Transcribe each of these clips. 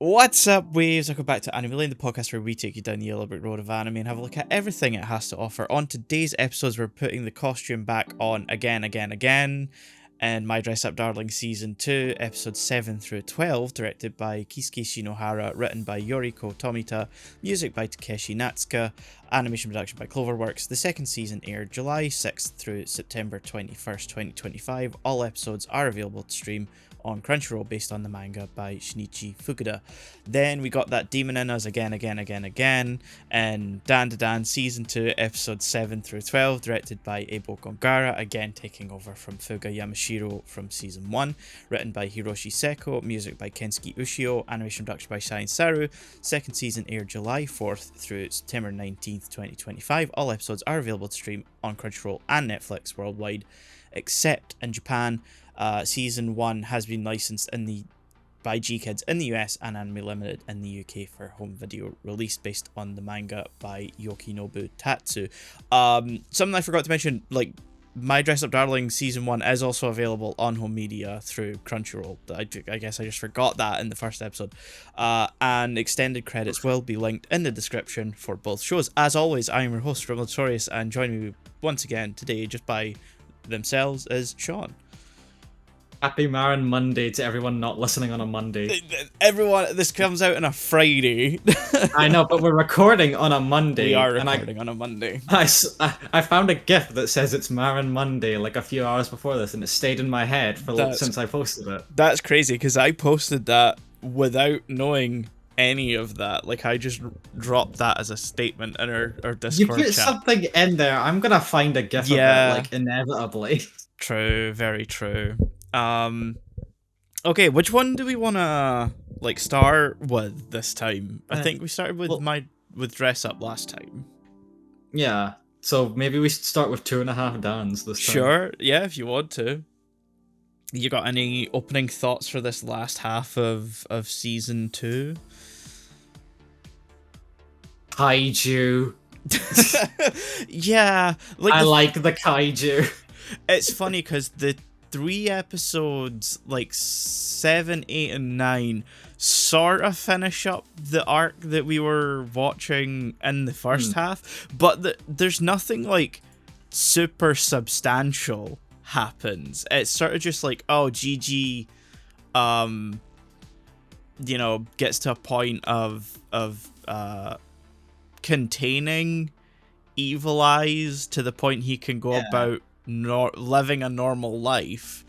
What's up, waves? Welcome back to Anime Lane, the podcast where we take you down the yellow brick road of anime and have a look at everything it has to offer. On today's episodes, we're putting the costume back on again, and My Dress Up Darling Season 2, Episodes 7 through 12, directed by Kisuke Shinohara, written by Yoriko Tomita, music by Takeshi Natsuka, animation production by Cloverworks. The second season aired July 6th through September 21st, 2025. All episodes are available to stream on Crunchyroll based on the manga by Shinichi Fukuda. Then we got that Demon in Us again, and Dandadan Season 2, Episodes 7 through 12, directed by Ebo Gongara, again taking over from Fuga Yamashiro from Season 1, written by Hiroshi Seko, music by Kensuke Ushio, animation production by Shine Saru. Second season aired July 4th through September 19th, 2025. All episodes are available to stream on Crunchyroll and Netflix worldwide, except in Japan. Season 1 has been licensed by G-Kids in the US and Anime Limited in the UK for home video release based on the manga by Yokinobu Tatsu. Something I forgot to mention, like, My Dress Up Darling Season 1 is also available on home media through Crunchyroll. I guess I just forgot that in the first episode. And extended credits will be linked in the description for both shows. As always, I am your host, Notorious, and joining me once again today, just by themselves, is Shaun. Happy Marin Monday to everyone not listening on a Monday. Everyone, this comes out on a Friday. I know, but we're recording on a Monday. We are recording on a Monday. I found a GIF that says it's Marin Monday like a few hours before this, and it stayed in my head since I posted it. That's crazy, because I posted that without knowing any of that. Like, I just dropped that as a statement in our Discord You put chat. something in there, I'm gonna find a GIF of it, like, inevitably. True, very true. Okay, which one do we want to start with this time? I think we started with Dress Up last time. Yeah, so maybe we should start with 2.5 Dans this time. Sure, yeah, if you want to. You got any opening thoughts for this last half of season 2? Kaiju. Yeah, I like the kaiju. It's funny because the 3 episodes, 7, 8, and 9, sort of finish up the arc that we were watching in the first half, but there's nothing super substantial happens. It's sort of just Gigi, gets to a point of containing Evil Eyes to the point he can go about living a normal life.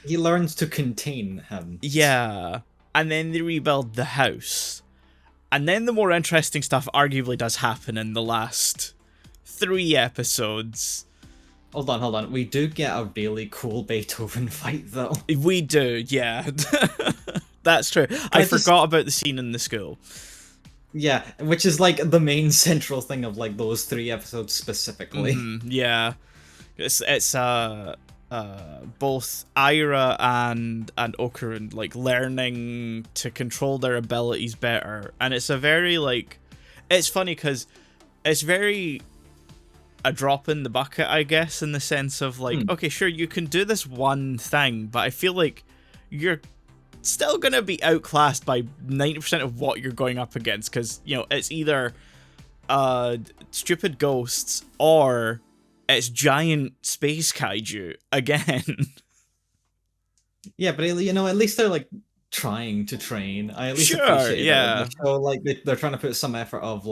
He learns to contain him. Yeah. And then they rebuild the house. And then the more interesting stuff arguably does happen in the last 3 episodes. Hold on. We do get a really cool Beethoven fight, though. We do, yeah. That's true. I forgot about the scene in the school. Yeah, which is the main central thing of those 3 episodes specifically. Yeah. It's both Aira and Okarun learning to control their abilities better, and it's a very it's funny because it's very a drop in the bucket, I guess, in the sense of okay, sure, you can do this one thing, but I feel like you're still gonna be outclassed by 90% of what you're going up against, because it's either stupid ghosts or it's giant space kaiju again. Yeah, but at least they're trying to train. I at least appreciate it. So they're trying to put some effort of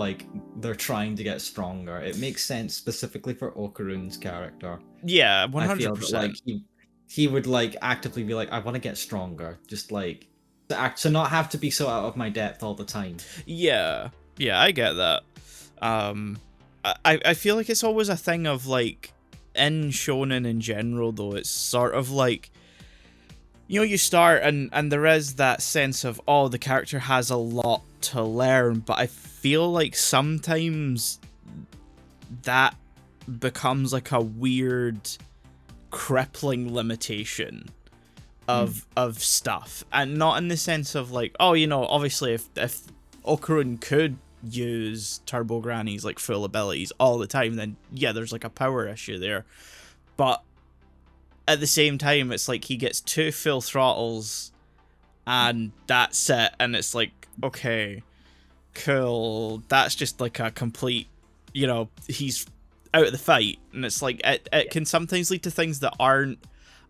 they're trying to get stronger. It makes sense specifically for Okarun's character. Yeah, 100%. I feel that, he would actively be I want to get stronger, just to not have to be so out of my depth all the time. Yeah, I get that. I feel like it's always a thing of in shonen in general, though, it's sort of you start and there is that sense of, oh, the character has a lot to learn, but I feel like sometimes that becomes a weird crippling limitation of stuff, and not in the sense of obviously if Okarun could use Turbo Granny's full abilities all the time, then yeah, there's a power issue there. But at the same time, it's he gets 2 full throttles and that's it, and it's okay, cool. That's just like a complete, he's out of the fight. And it's like, it can sometimes lead to things that aren't,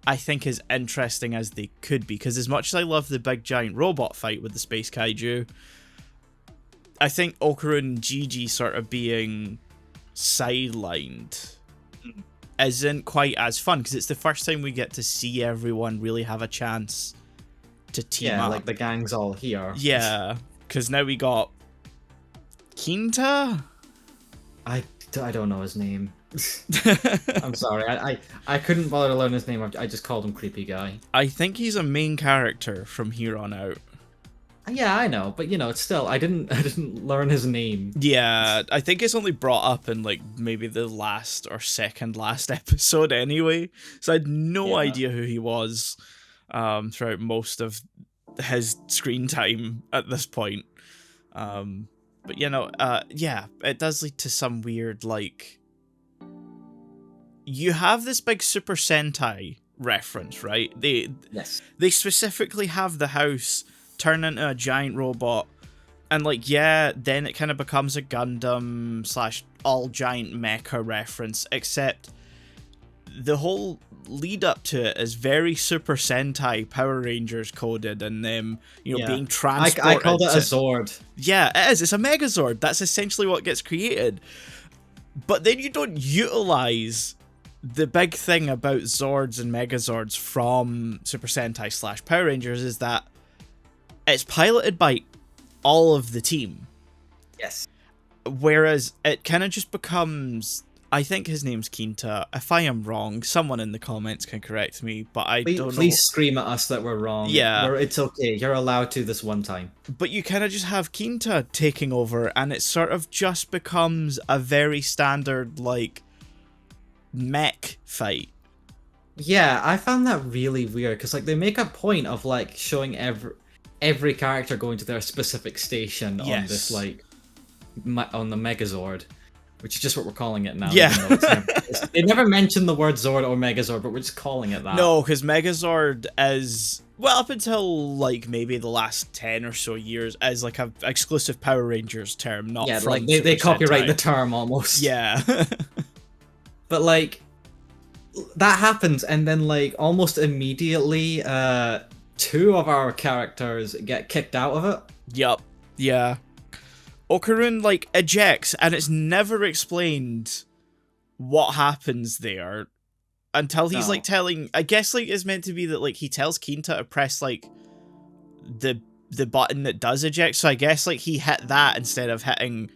I think, as interesting as they could be. Because as much as I love the big giant robot fight with the space kaiju, I think Okarun and Gigi sort of being sidelined isn't quite as fun, because it's the first time we get to see everyone really have a chance to team up. Yeah, like the gang's all here. Yeah, because now we got Kinta? I don't know his name. I'm sorry, I couldn't bother to learn his name. I just called him Creepy Guy. I think he's a main character from here on out. Yeah, I know, but it's still, I didn't learn his name. Yeah, I think it's only brought up in like maybe the last or second last episode anyway, so I had no idea who he was throughout most of his screen time at this point. But yeah, it does lead to some weird, like, you have this big Super Sentai reference, right? They specifically have the house turn into a giant robot, and like, yeah, then it kind of becomes a Gundam / all giant mecha reference, except the whole lead up to it is very Super Sentai Power Rangers coded, and them being transported. I called it a Zord. Yeah, it is. It's a Megazord. That's essentially what gets created. But then you don't utilize the big thing about Zords and Megazords from Super Sentai / Power Rangers is that it's piloted by all of the team. Yes. Whereas it kind of just becomes, I think his name's Kinta. If I am wrong, someone in the comments can correct me, but don't know. Please scream at us that we're wrong. Yeah. It's okay. You're allowed to this one time. But you kind of just have Kinta taking over, and it sort of just becomes a very standard, like, mech fight. Yeah, I found that really weird, because like they make a point of like showing every character going to their specific station on this, like, on the Megazord, which is just what we're calling it now. Yeah. They never mentioned the word Zord or Megazord, but we're just calling it that. No, because Megazord is, well, up until like maybe the last 10 or so years, as like a exclusive Power Rangers term, not from like they copyright the term almost. Yeah. But like that happens, and then like almost immediately, 2 of our characters get kicked out of it. Yup. Yeah. Okarun, like, ejects, and it's never explained what happens there until he's, like, telling... I guess, like, it's meant to be that, like, he tells Kinta to press, like, the button that does eject, so I guess, like, he hit that instead of hitting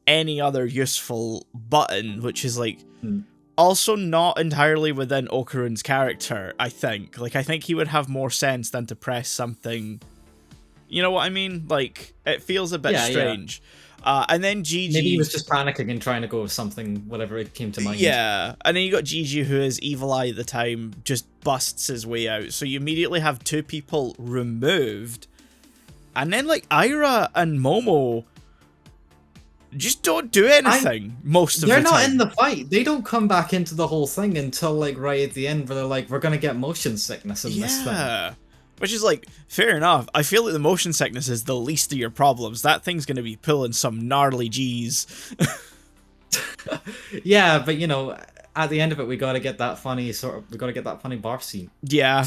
any other useful button, which is, like... Also not entirely within Okarun's character, I think. Like, I think he would have more sense than to press something... You know what I mean? Like, it feels a bit strange. Yeah. And then Gigi... Maybe he was just panicking and trying to go with something, whatever it came to mind. Yeah. And then you got Gigi, who is Evil Eye at the time, just busts his way out. So you immediately have 2 people removed. And then, like, Ira and Momo just don't do anything most of the time. They're not in the fight. They don't come back into the whole thing until, like, right at the end, where they're like, we're gonna get motion sickness in this thing. Which is, like, fair enough. I feel like the motion sickness is the least of your problems. That thing's gonna be pulling some gnarly G's. Yeah, but, at the end of it, we gotta get that funny barf scene. Yeah.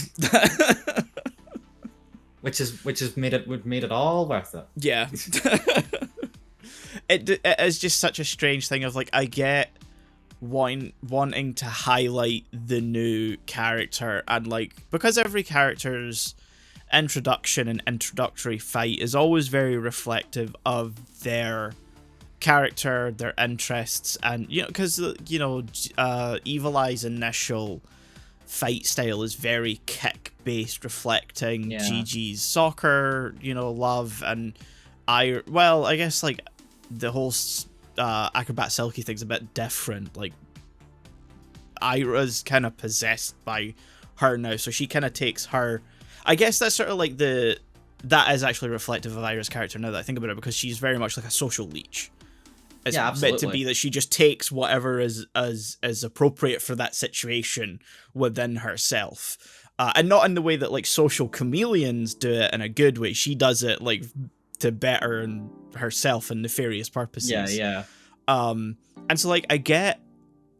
which has made it all worth it. Yeah. It is just such a strange thing of, like, I get wanting to highlight the new character, and, like, because every character's introduction and introductory fight is always very reflective of their character, their interests, and, because, Evil Eye's initial fight style is very kick-based, reflecting Gigi's soccer, love, and I guess, like, the whole Acrobat Selkie thing's a bit different. Like, Ira's kind of possessed by her now, so she kind of takes her... I guess that's sort of like that is actually reflective of Ira's character now that I think about it, because she's very much like a social leech. It's meant to be that she just takes whatever is appropriate for that situation within herself. And not in the way that, like, social chameleons do it in a good way. She does it, like, to better herself and nefarious purposes. Yeah. And so like I get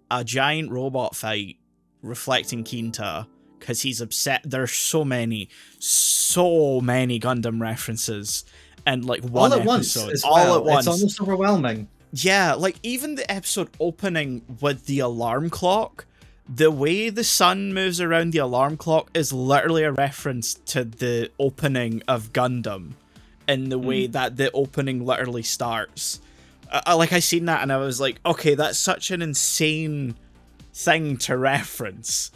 a giant robot fight reflecting Kinta because he's upset. There's so many Gundam references and like one all at episode once as all well. at once. It's almost overwhelming. Yeah, like even the episode opening with the alarm clock, the way the sun moves around the alarm clock is literally a reference to the opening of Gundam in the way that the opening literally starts. I seen that and I was like, okay, that's such an insane thing to reference.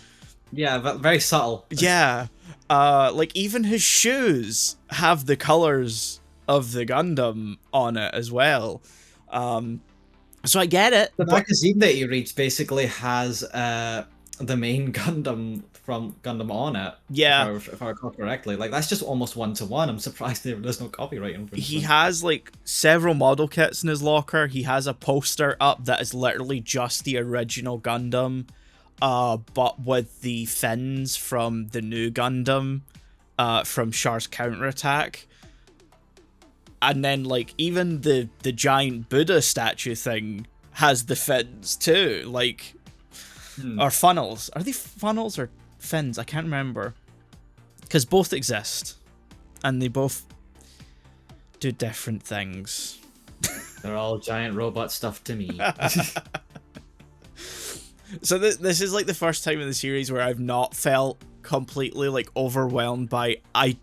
Yeah, but very subtle. Yeah. Like even his shoes have the colors of the Gundam on it as well. So I get it. The magazine that you read basically has the main Gundam from Gundam on it. Yeah. If I recall correctly. Like, that's just almost one-to-one. I'm surprised there's no copyright infringement. He has, like, several model kits in his locker. He has a poster up that is literally just the original Gundam, but with the fins from the new Gundam, from Char's counterattack. And then, like, even the giant Buddha statue thing has the fins, too. Like, or funnels. Are they funnels or fins? I can't remember. Because both exist. And they both do different things. They're all giant robot stuff to me. So this is, like, the first time in the series where I've not felt completely, like, overwhelmed by... I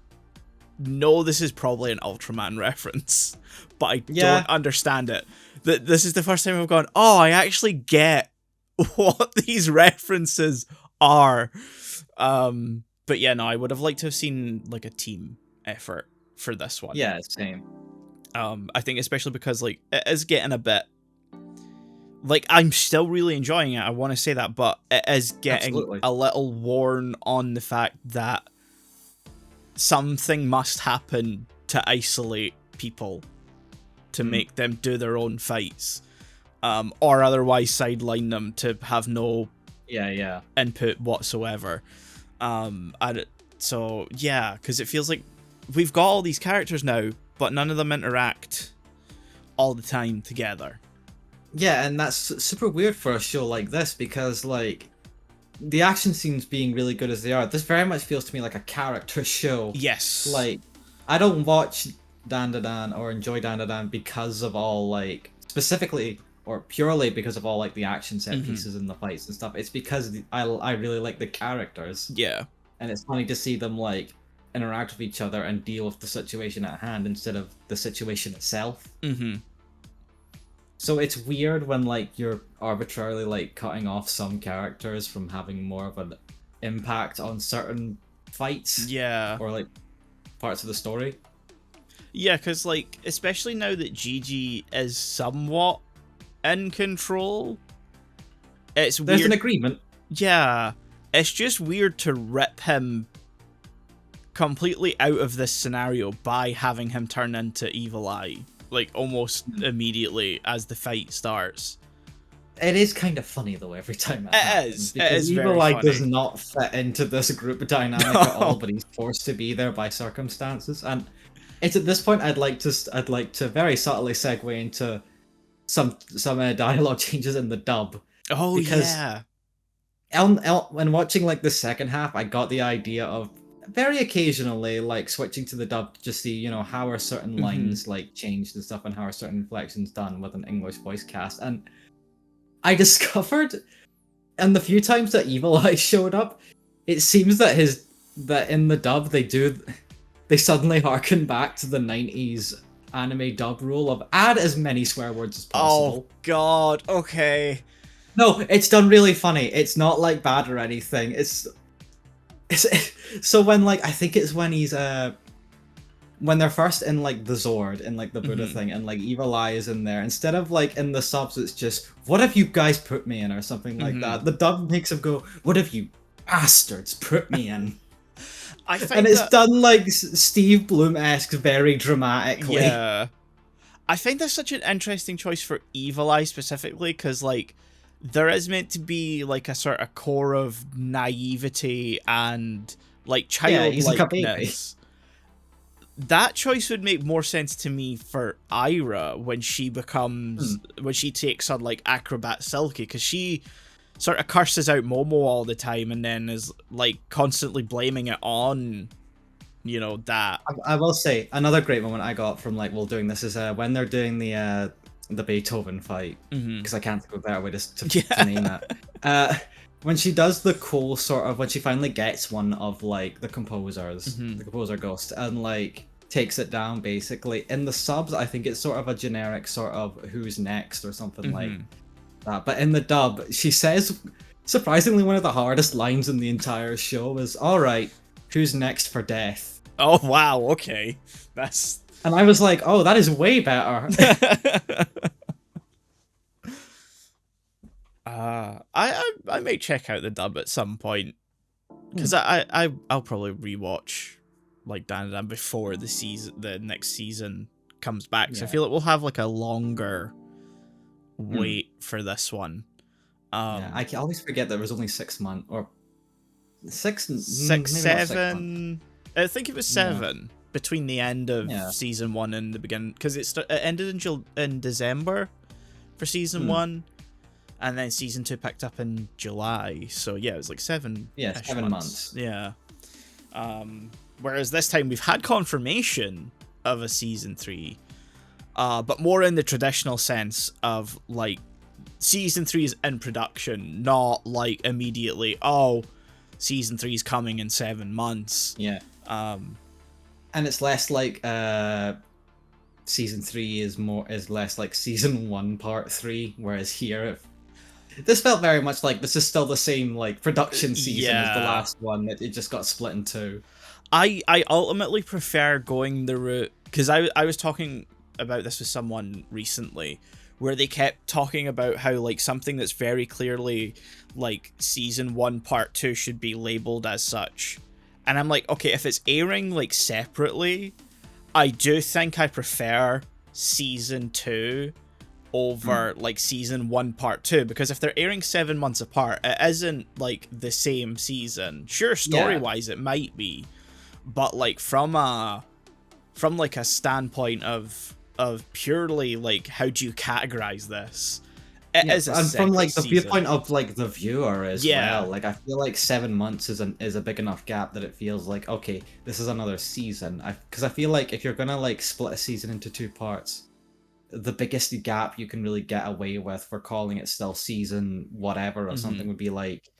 know this is probably an Ultraman reference, but I don't understand it. This is the first time I've gone, oh, I actually get what these references are. But yeah, no, I would have liked to have seen like a team effort for this one. Yeah, same. I think especially because like it is getting a bit like I'm still really enjoying it. I want to say that, but it is getting a little worn on the fact that something must happen to isolate people to make them do their own fights, or otherwise sideline them to have no input whatsoever. So yeah, because it feels like we've got all these characters now, but none of them interact all the time together. Yeah, and that's super weird for a show like this because like the action scenes being really good as they are, this very much feels to me like a character show. Yes. Like, I don't watch Dandadan or enjoy Dandadan because of all, like, specifically or purely because of all, like, the action set pieces and the fights and stuff. It's because I really like the characters. Yeah. And it's funny to see them, like, interact with each other and deal with the situation at hand instead of the situation itself. Mm-hmm. So it's weird when, like, you're arbitrarily, like, cutting off some characters from having more of an impact on certain fights. Yeah. Or, like, parts of the story. Yeah, because, like, especially now that Gigi is somewhat in control, it's weird. There's an agreement. Yeah. It's just weird to rip him completely out of this scenario by having him turn into Evil Eye. Like, almost immediately as the fight starts. It is kind of funny, though, every time it happens. It is Evil very Eye funny. does not fit into this group dynamic at all, but he's forced to be there by circumstances. And it's at this point I'd like to very subtly segue into some dialogue changes in the dub. Oh, because yeah. When watching, like, the second half, I got the idea of very occasionally, like, switching to the dub to just see, you know, how are certain lines, like, changed and stuff, and how are certain inflections done with an English voice cast. And I discovered, and the few times that Evil Eye showed up, it seems that in the dub they suddenly harken back to the 90s anime dub rule of add as many swear words as possible. Oh god, okay. No, it's done really funny. It's not like bad or anything. It's so when, like, I think it's when he's when they're first in, like, the Zord in, like, the Buddha thing, and, like, Evil Eye is in there, instead of, like, in the subs it's just what have you guys put me in or something like that, the dub makes him go what have you bastards put me in. And it's done like Steve Bloom-esque, very dramatically. Yeah, I think that's such an interesting choice for Evil Eye specifically, because, like, there is meant to be, like, a sort of core of naivety and, like, childlikeness. that choice would make more sense to me for Ira when she takes on like Acrobat Silky, because she sort of curses out Momo all the time and then is like constantly blaming it on, you know, that. I will say another great moment I got from like doing this is when they're doing the Beethoven fight, because I can't think of a better way to name it. When she does the cool sort of, when she finally gets one of like the composers, the composer ghost, and like takes it down basically. In the subs, I think it's sort of a generic sort of who's next or something like that. But in the dub, she says surprisingly one of the hardest lines in the entire show is, "All right, who's next for death?" Oh wow, okay, that's. And I was like, "Oh, that is way better." I may check out the dub at some point, because I'll probably rewatch like Dandadan before the next season comes back. So I feel like we'll have like a longer wait for this one. I always forget there was only 6 months or six, seven. I think it was 7 between the end of season 1 and the beginning, because it ended in December for season 1. And then season 2 picked up in July, so yeah, it was like 7. Yeah, 7 months. Yeah. Whereas this time we've had confirmation of a season 3, but more in the traditional sense of like season 3 is in production, not like immediately, oh, season 3 is coming in 7 months. Yeah. And it's less like season 3 is less like season 1 part 3, whereas here this felt very much like this is still the same like production season as the last one. It just got split in 2. I ultimately prefer going the route, because I was talking about this with someone recently, where they kept talking about how like something that's very clearly like season 1 part 2 should be labeled as such. And I'm like, okay, if it's airing like separately, I do think I prefer season 2 over like season 1 part 2, because if they're airing 7 months apart, it isn't like the same season. Sure, story wise it might be, but like from like a standpoint of purely like how do you categorize this, it is a, and from like the season. viewpoint of like the viewer as well, like I feel like 7 months is a big enough gap that it feels like, okay, this is another season. Because I feel like if you're gonna like split a season into 2 parts, the biggest gap you can really get away with for calling it still season whatever or something would be like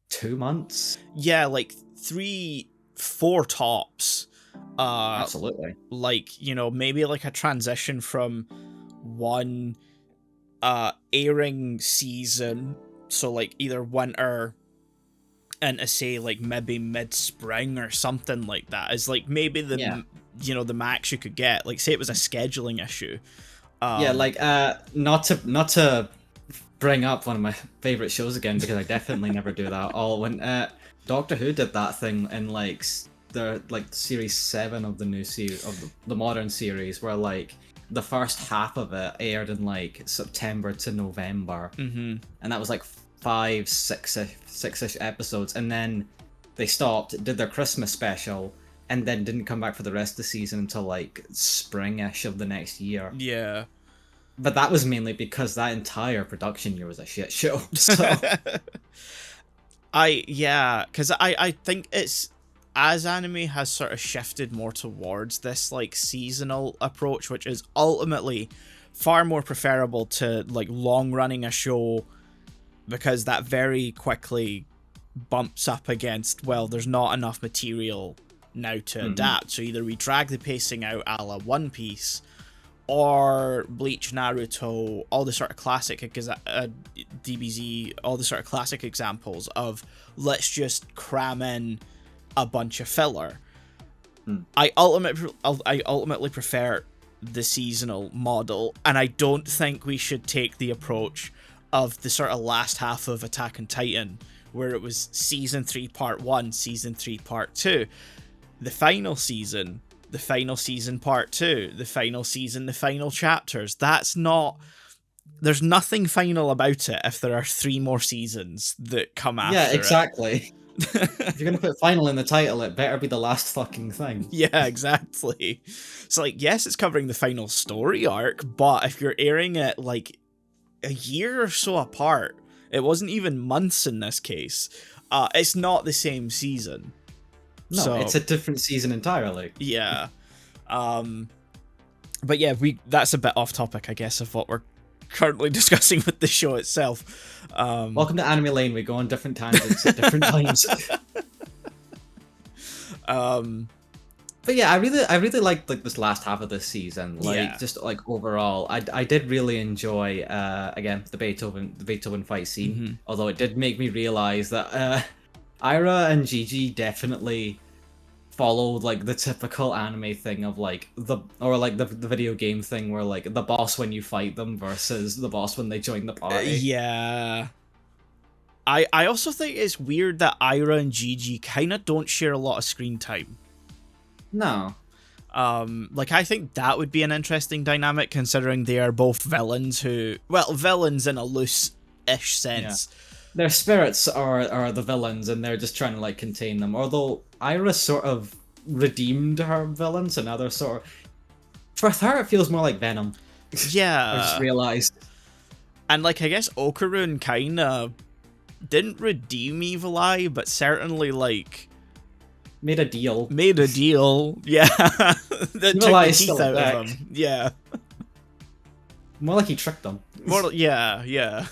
2 months. Yeah, like 3-4 tops. Absolutely. Like, you know, maybe like a transition from one airing season, so like either winter into say like maybe mid-spring or something like that is like maybe the you know the max you could get. Like say it was a scheduling issue. Like not to bring up one of my favorite shows again, because I definitely never do that at all. When Doctor Who did that thing in like the series 7 of the new series of the modern series, where like the first half of it aired in like September to November, and that was like 6-ish episodes, and then they stopped, did their Christmas special, and then didn't come back for the rest of the season until like spring-ish of the next year. Yeah. But that was mainly because that entire production year was a shit show. So because I think it's, as anime has sort of shifted more towards this like seasonal approach, which is ultimately far more preferable to like long running a show, because that very quickly bumps up against, well, there's not enough material now to adapt, so either we drag the pacing out a la One Piece or Bleach, Naruto, all the sort of classic DBZ, all the sort of classic examples of let's just cram in a bunch of filler. I ultimately prefer the seasonal model, and I don't think we should take the approach of the sort of last half of Attack on Titan, where it was season 3 part 1, season 3 part 2, the final season part 2, the final season, the final chapters. That's not, there's nothing final about it if there are 3 more seasons that come after yeah, exactly. If you're gonna put final in the title, it better be the last fucking thing. Yeah, exactly. So, like, yes, it's covering the final story arc, but if you're airing it, like, a year or so apart, it wasn't even months in this case, it's not the same season. No, So, it's a different season entirely. yeah. But yeah, that's a bit off topic, I guess, of what we're currently discussing with the show itself. Welcome to Anime Lane. We go on different tangents at different times. But yeah, I really liked like this last half of this season. Like Yeah. just like overall, I did really enjoy again the Beethoven fight scene. Although it did make me realize that Ira and Gigi definitely followed like the typical anime thing of like the video game thing where like the boss when you fight them versus the boss when they join the party. Yeah. I also think it's weird that Ira and Gigi kind of don't share a lot of screen time. No. Like, I think that would be an interesting dynamic, considering they are both villains villains in a loose-ish sense. Yeah. Their spirits are the villains, and they're just trying to like contain them. Although Ira sort of redeemed her villains, and now they're sort of... For her, it feels more like Venom. Yeah. I just realized. And like, I guess Okarun kind of didn't redeem Evil Eye, but certainly like made a deal. Yeah. That took the teeth out of him. Yeah. More like he tricked them. Yeah.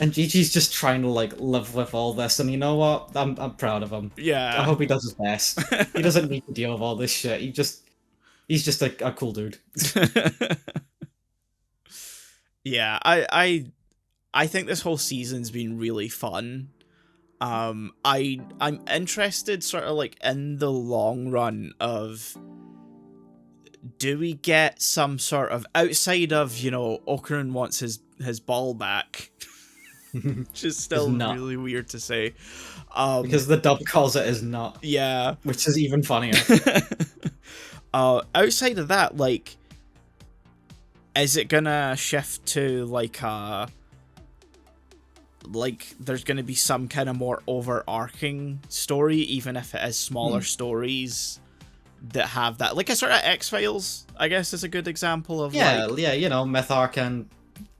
And Gigi's just trying to like live with all this, and you know what? I'm proud of him. Yeah. I hope he does his best. He doesn't need to deal with all this shit. He's just a cool dude. Yeah, I think this whole season's been really fun. I'm interested sort of like in the long run of, do we get some sort of, outside of, you know, Okarun wants his ball back, which is still really weird to say. Because the dub calls it is not. Yeah. Which is even funnier. Outside of that, like, is it gonna shift to like there's gonna be some kind of more overarching story, even if it is smaller stories that have that, like a sort of X-Files, I guess, is a good example of you know, Myth Arc and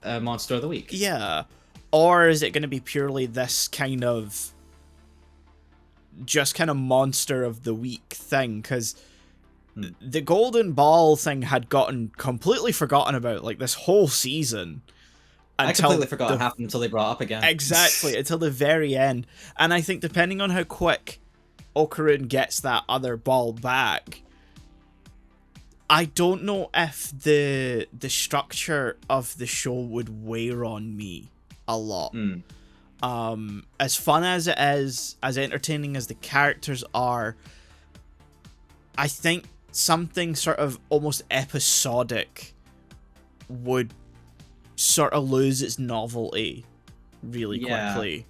Monster of the Week. Yeah. Or is it gonna be purely this kind of just kind of Monster of the Week thing? Because the Golden Ball thing had gotten completely forgotten about, like, this whole season. I completely forgot it happened until they brought it up again. Exactly, until the very end. And I think depending on how quick Okarun gets that other ball back, I don't know if the structure of the show would wear on me a lot. As fun as it is, as entertaining as the characters are, I think something sort of almost episodic would sort of lose its novelty really quickly.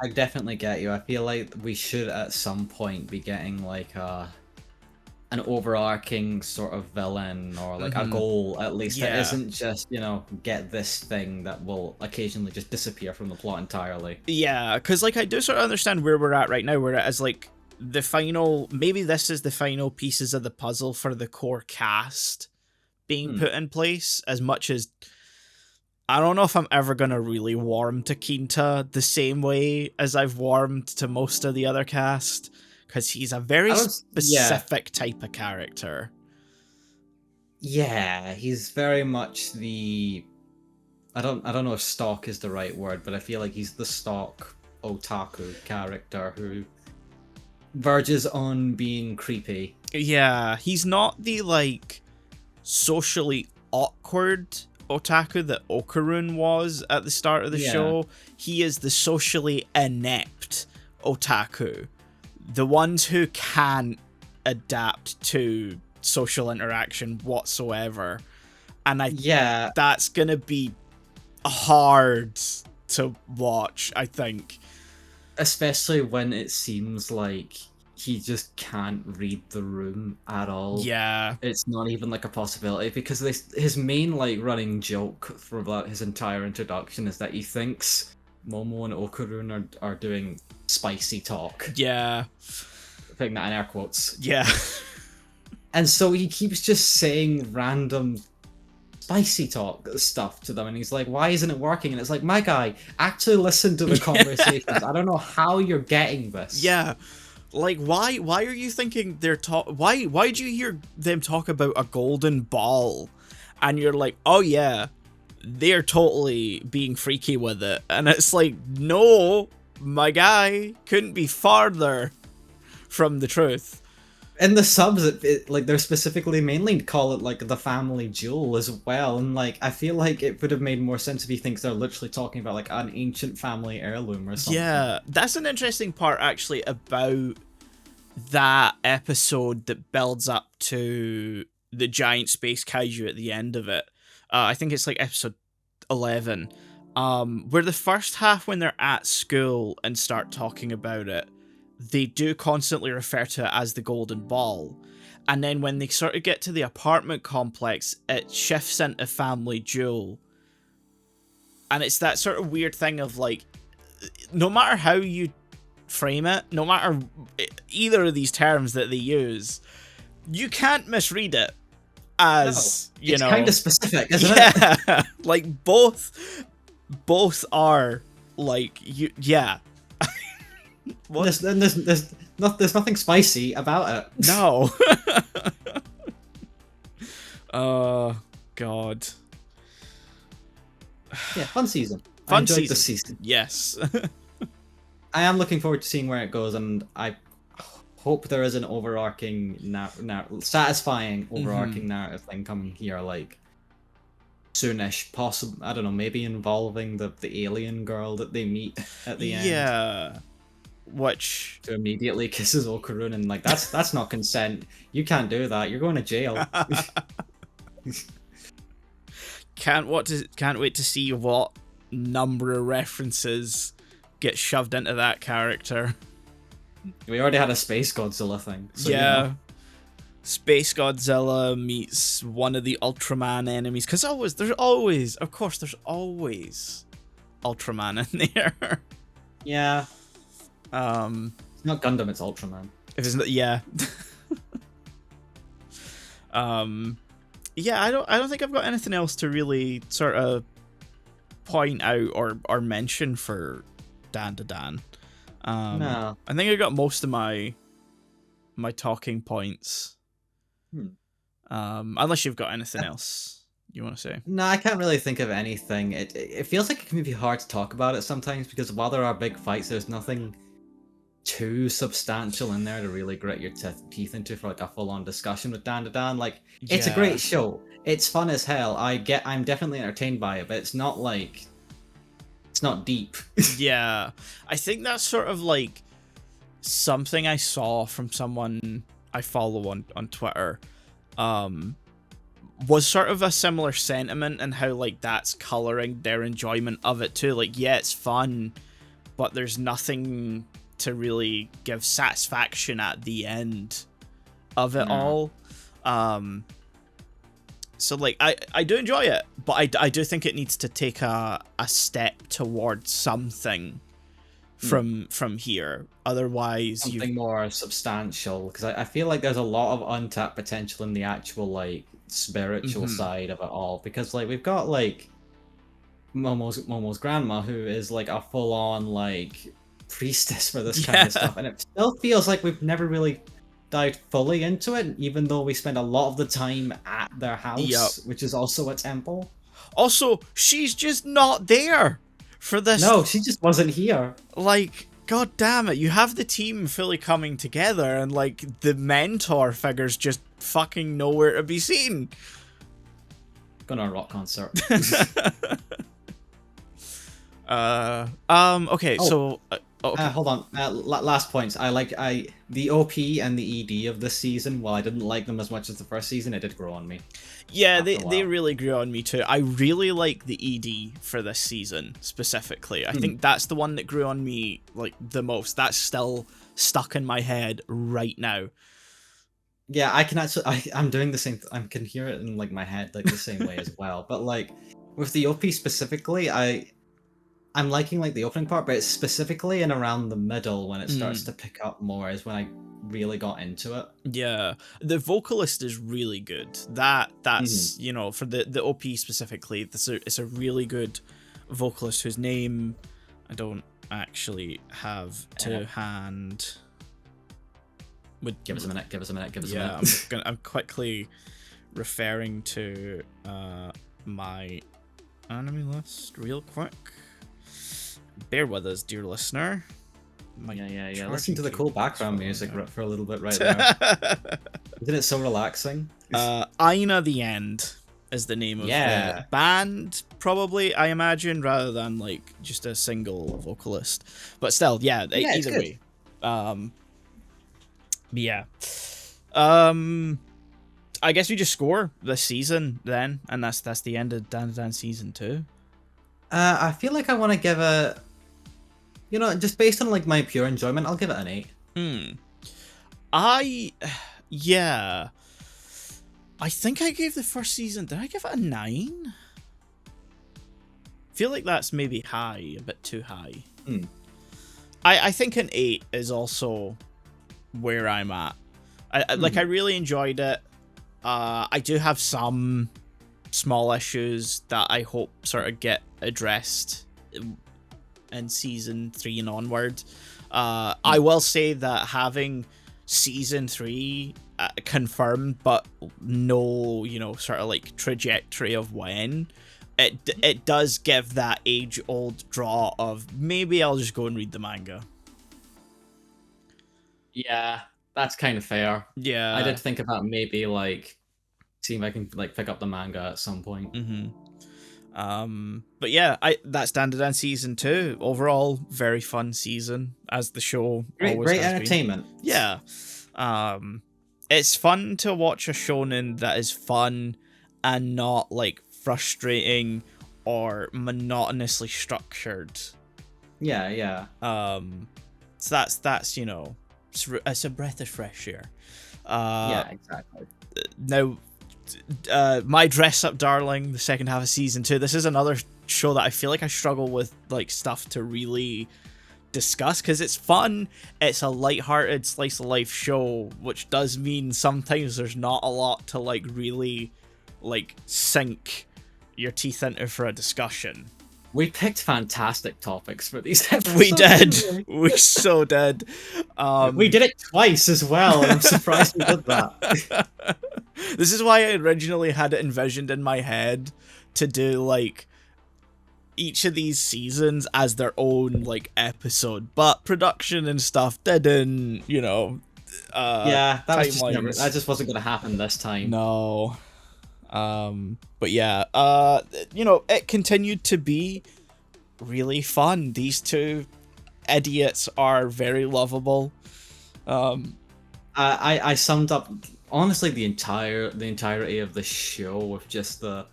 I definitely get you. I feel like we should at some point be getting like an overarching sort of villain, or like a goal at least, that isn't just, you know, get this thing that will occasionally just disappear from the plot entirely. Yeah, because like I do sort of understand where we're at right now, where it is like the final, maybe this is the final pieces of the puzzle for the core cast being put in place, as much as I don't know if I'm ever going to really warm to Quinta the same way as I've warmed to most of the other cast, because he's a very specific type of character. Yeah, he's very much the... I don't know if stock is the right word, but I feel like he's the stock otaku character who verges on being creepy. Yeah, he's not the, like, socially awkward otaku that Okarun was at the start of the show. He is the socially inept otaku. The ones who can't adapt to social interaction whatsoever. And that's gonna be hard to watch, I think. Especially when it seems like he just can't read the room at all. Yeah. It's not even like a possibility, because his main like running joke throughout his entire introduction is that he thinks Momo and Okurun are doing spicy talk. Yeah. Putting that in air quotes. Yeah. And so he keeps just saying random spicy talk stuff to them, and he's like, why isn't it working? And it's like, my guy, actually listen to the conversations. I don't know how you're getting this. Yeah. Like, why are you thinking they're why do you hear them talk about a golden ball and you're like, oh yeah, they're totally being freaky with it? And it's like, no, my guy, couldn't be farther from the truth. In the subs, like they're specifically mainly call it like the family jewel as well, and like I feel like it would have made more sense if he thinks they're literally talking about like an ancient family heirloom or something. Yeah, that's an interesting part actually about that episode that builds up to the giant space kaiju at the end of it. I think it's like episode 11, where the first half when they're at school and start talking about it, they do constantly refer to it as the golden ball. And then when they sort of get to the apartment complex, it shifts into family jewel. And it's that sort of weird thing of like, no matter how you frame it, no matter either of these terms that they use, you can't misread it as, no, it's kind of specific, isn't it? Like both are like, yeah. There's nothing spicy about it. No. Oh God. Yeah, fun season. I enjoyed the season. Yes. I am looking forward to seeing where it goes, and I hope there is an overarching, satisfying overarching narrative thing coming here, like soonish. Possible, I don't know, maybe involving the alien girl that they meet at the end. Yeah. Which to immediately kisses Okurun, and like that's not consent. You can't do that. You're going to jail. Can't wait to see what number of references get shoved into that character. We already had a Space Godzilla thing. So yeah. You know. Space Godzilla meets one of the Ultraman enemies. Because there's always Ultraman in there. Yeah. It's not Gundam, it's Ultraman. If it's not, yeah. Yeah, I don't think I've got anything else to really sort of point out or mention for Dandadan. No. I think I got most of my talking points. Unless you've got anything else you want to say. No, I can't really think of anything. It feels like it can be hard to talk about it sometimes because while there are big fights, there's nothing too substantial in there to really grit your teeth into for like a full-on discussion with Dandadan. Like, it's a great show. It's fun as hell. I'm definitely entertained by it, but it's not like, it's not deep. Yeah, I think that's sort of like something I saw from someone I follow on Twitter. Was sort of a similar sentiment and how like that's coloring their enjoyment of it too. Like, yeah, it's fun, but there's nothing to really give satisfaction at the end of it all. So like I do enjoy it, but I do think it needs to take a step towards something from here. Otherwise, something more substantial, because I feel like there's a lot of untapped potential in the actual like spiritual side of it all. Because like we've got like Momo's grandma, who is like a full-on like priestess for this kind of stuff, and it still feels like we've never really dived fully into it, even though we spend a lot of the time at their house, which is also a temple. Also, she's just not there for this. No, she just wasn't here. Like, god damn it, you have the team fully coming together and like the mentor figure's just fucking nowhere to be seen. Going to a rock concert. Okay, so okay. Hold on. Last points. The OP and the ED of this season. While I didn't like them as much as the first season, it did grow on me. Yeah, they really grew on me too. I really like the ED for this season specifically. I think that's the one that grew on me like the most. That's still stuck in my head right now. Yeah, I can actually. I'm doing the same. I can hear it in like my head like the same way as well. But like with the OP specifically, I'm liking like the opening part, but it's specifically in around the middle when it starts to pick up more is when I really got into it. Yeah, the vocalist is really good. That's you know, for the OP specifically, it's a really good vocalist whose name I don't actually have to hand. Give us a minute. Give us a minute. Give us a Yeah, minute. I'm quickly referring to my anime list real quick. Bear with us, dear listener. Yeah. Listen to the cool background music for a little bit right there. Isn't it so relaxing? Aina the End is the name of the band, probably, I imagine, rather than like just a single vocalist. But still, either way. I guess we just score this season then, and that's the end of Dandadan season 2. I feel like I want to give it, you know, just based on like my pure enjoyment, I'll give it an 8. I think I gave the first season, did I give it a 9? Feel like that's maybe high, a bit too high. I think an 8 is also where I'm at. I really enjoyed it. I do have some small issues that I hope sort of get addressed in season 3 and onward. I will say that having season 3 confirmed, but no, you know, sort of like trajectory of when, it does give that age-old draw of maybe I'll just go and read the manga. Yeah, that's kind of fair. Yeah, I did think about maybe like seeing if I can like pick up the manga at some point. But yeah, that's Dandadan season 2. Overall, very fun season, as the show always great has entertainment. Been. Yeah. It's fun to watch a shonen that is fun and not like frustrating or monotonously structured. Yeah. So that's you know, it's a breath of fresh air. Yeah, exactly. Now, My Dress Up Darling, the second half of season 2. This is another show that I feel like I struggle with like stuff to really discuss because it's fun. It's a lighthearted slice of life show, which does mean sometimes there's not a lot to like really like sink your teeth into for a discussion. We picked fantastic topics for these episodes. We did. We so did. We did it twice as well, and I'm surprised we did that. This is why I originally had it envisioned in my head to do like each of these seasons as their own like episode, but production and stuff didn't, you know. That just wasn't going to happen this time. No. But yeah, you know, it continued to be really fun. These two idiots are very lovable. I summed up honestly the entirety of the show with just the